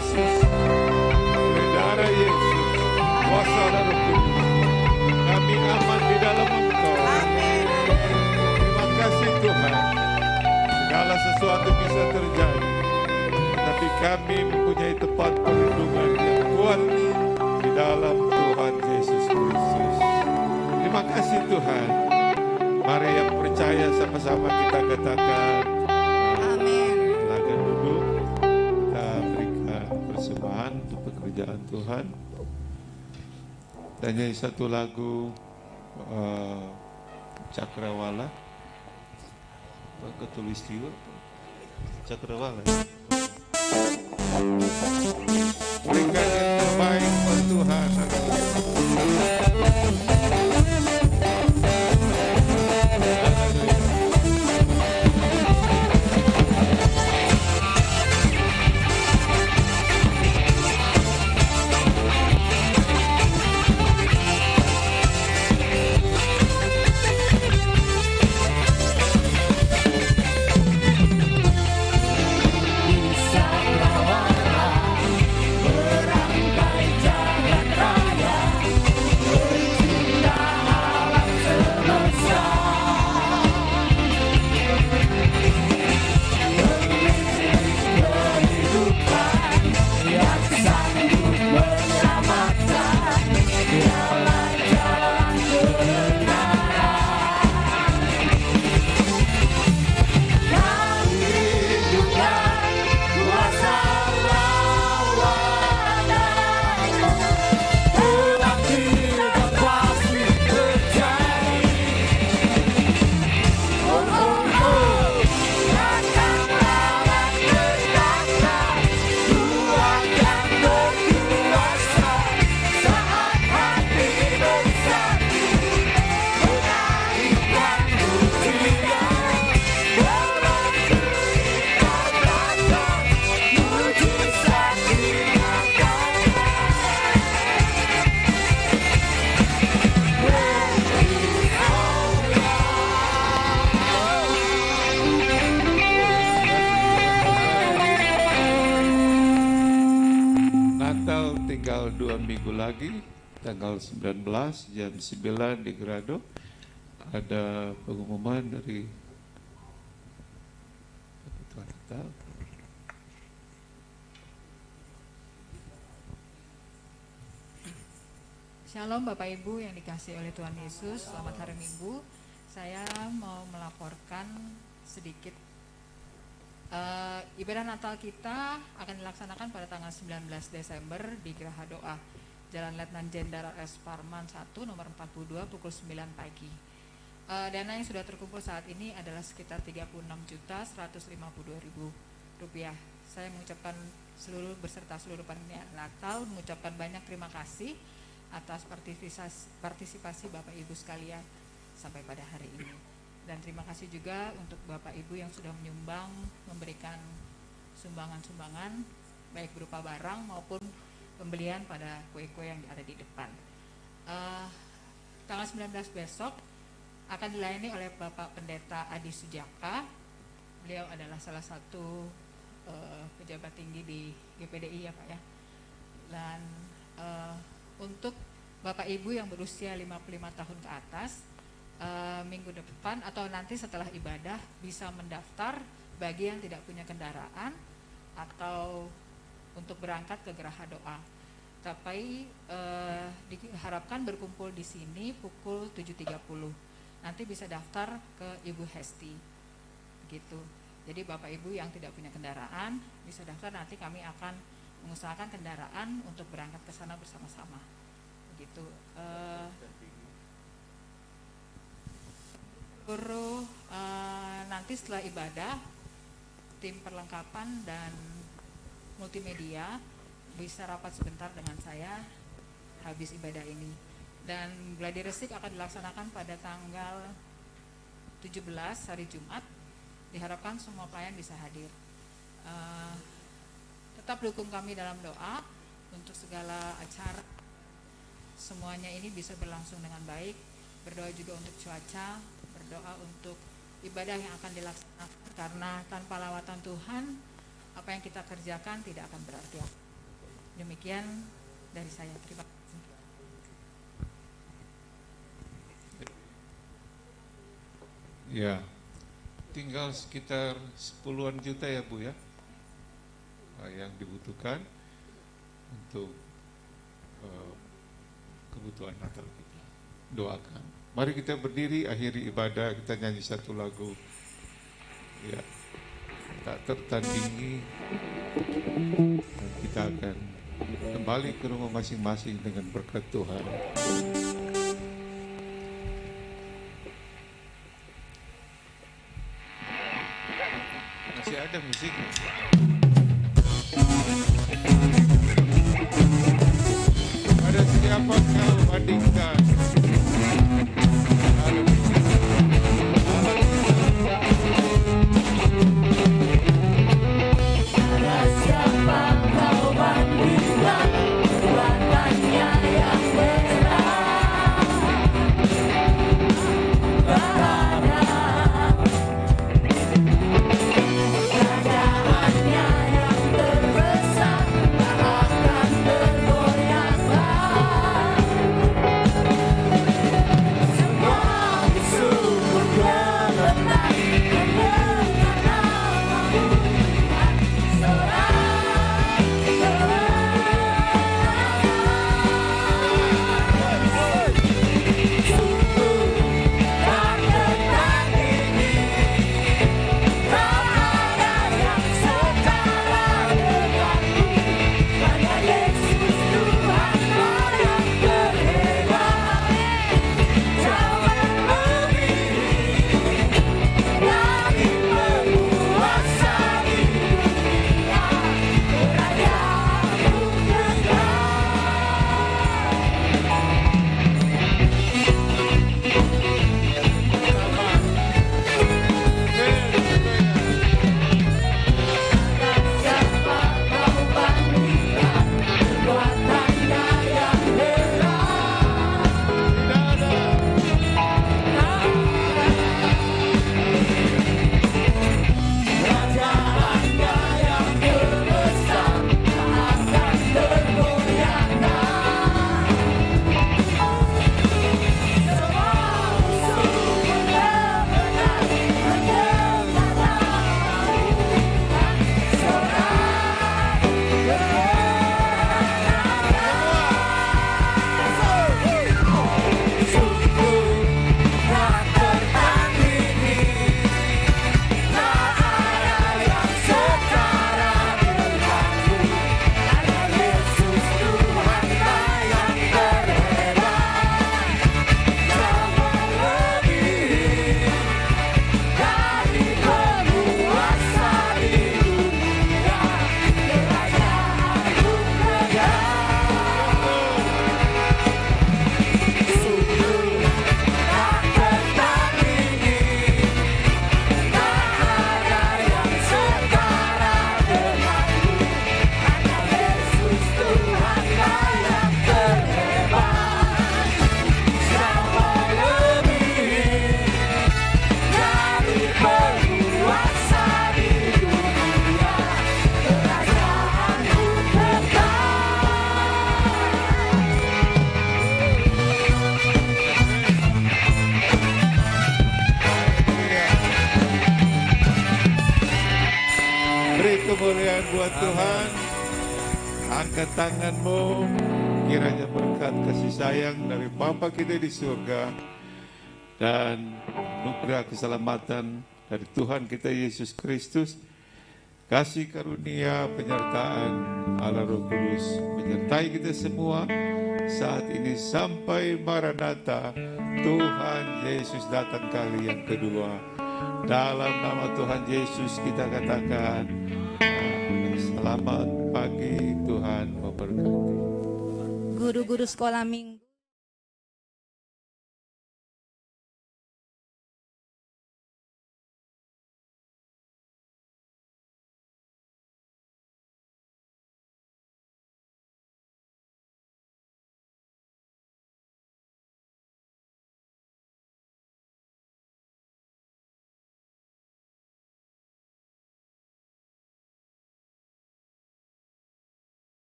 Yesus, oleh darah Yesus, kuasa dan Roh Kudus, kami aman di dalam Engkau. Amin. Terima kasih Tuhan. Segala sesuatu bisa terjadi, tapi kami mempunyai tempat perlindungan yang kuat di dalam Tuhan Yesus Kristus. Terima kasih Tuhan. Mari yang percaya sama-sama kita katakan Amin. silakan duduk. Kita berikan persembahan untuk pekerjaan Tuhan. Dan nyanyi satu lagu Cakrawala. Ketulistiwa Cakrawala. Berikan yang terbaik buat Tuhan. Berangkai jalan raya tinggal 2 minggu lagi, tanggal 19 jam 9 di Grado, ada pengumuman dari Tuhan Natal. Shalom Bapak Ibu yang dikasihi oleh Tuhan Yesus, selamat hari Minggu. Saya mau melaporkan sedikit ibadah Natal kita akan dilaksanakan pada tanggal 19 Desember di Geraha Doa, Jalan Letnan Jenderal S. Parman 1 nomor 42 pukul 9 pagi. Dana yang sudah terkumpul saat ini adalah sekitar Rp36.152.000. Saya mengucapkan beserta seluruh panitia Natal mengucapkan banyak terima kasih atas partisipasi Bapak Ibu sekalian sampai pada hari ini. Dan terima kasih juga untuk Bapak Ibu yang sudah menyumbang, memberikan sumbangan-sumbangan baik berupa barang maupun pembelian pada kue-kue yang ada di depan. Tanggal 19 besok akan dilayani oleh Bapak Pendeta Adi Sujaka. Beliau adalah salah satu pejabat tinggi di GPDI ya Pak ya. Dan untuk Bapak Ibu yang berusia 55 tahun ke atas, minggu depan atau nanti setelah ibadah bisa mendaftar bagi yang tidak punya kendaraan atau untuk berangkat ke Geraha Doa. Tapi diharapkan berkumpul di sini pukul 7.30. Nanti bisa daftar ke Ibu Hesti. Begitu. Jadi Bapak Ibu yang tidak punya kendaraan bisa daftar, nanti kami akan mengusahakan kendaraan untuk berangkat ke sana bersama-sama. Begitu. Nanti setelah ibadah, tim perlengkapan dan multimedia bisa rapat sebentar dengan saya habis ibadah ini. Dan gladi resik akan dilaksanakan pada tanggal 17 hari Jumat. Diharapkan semua pelayan bisa hadir. Tetap dukung kami dalam doa untuk segala acara. Semuanya ini bisa berlangsung dengan baik. Berdoa juga untuk cuaca, berdoa untuk ibadah yang akan dilaksanakan, karena tanpa lawatan Tuhan apa yang kita kerjakan tidak akan berarti. Demikian dari saya. Terima kasih. Ya, tinggal sekitar 10-an juta ya Bu ya, yang dibutuhkan untuk kebutuhan Natal kita. Doakan. Mari kita berdiri, akhiri ibadah, kita nyanyi satu lagu. Ya, tak tertandingi, dan kita akan kembali ke rumah masing-masing dengan berkat Tuhan. Masih ada musik. Pada siapa kau bandingkan? Siapa kau bandingkan perbuatannya yang berat? Kerajaannya yang terbesar tak akan tergoyahkan. Semua bersyukur kebenaran mendengar namamu. Beri kemuliaan buat Tuhan. Angkat tanganmu, kiranya berkat kasih sayang dari Bapa kita di surga dan anugerah keselamatan dari Tuhan kita Yesus Kristus, kasih karunia penyertaan Allah Roh Kudus menyertai kita semua saat ini sampai Maranatha, Tuhan Yesus datang kali yang kedua. Dalam nama Tuhan Yesus kita katakan, selamat pagi, Tuhan memberkati. Guru-guru sekolah minggu.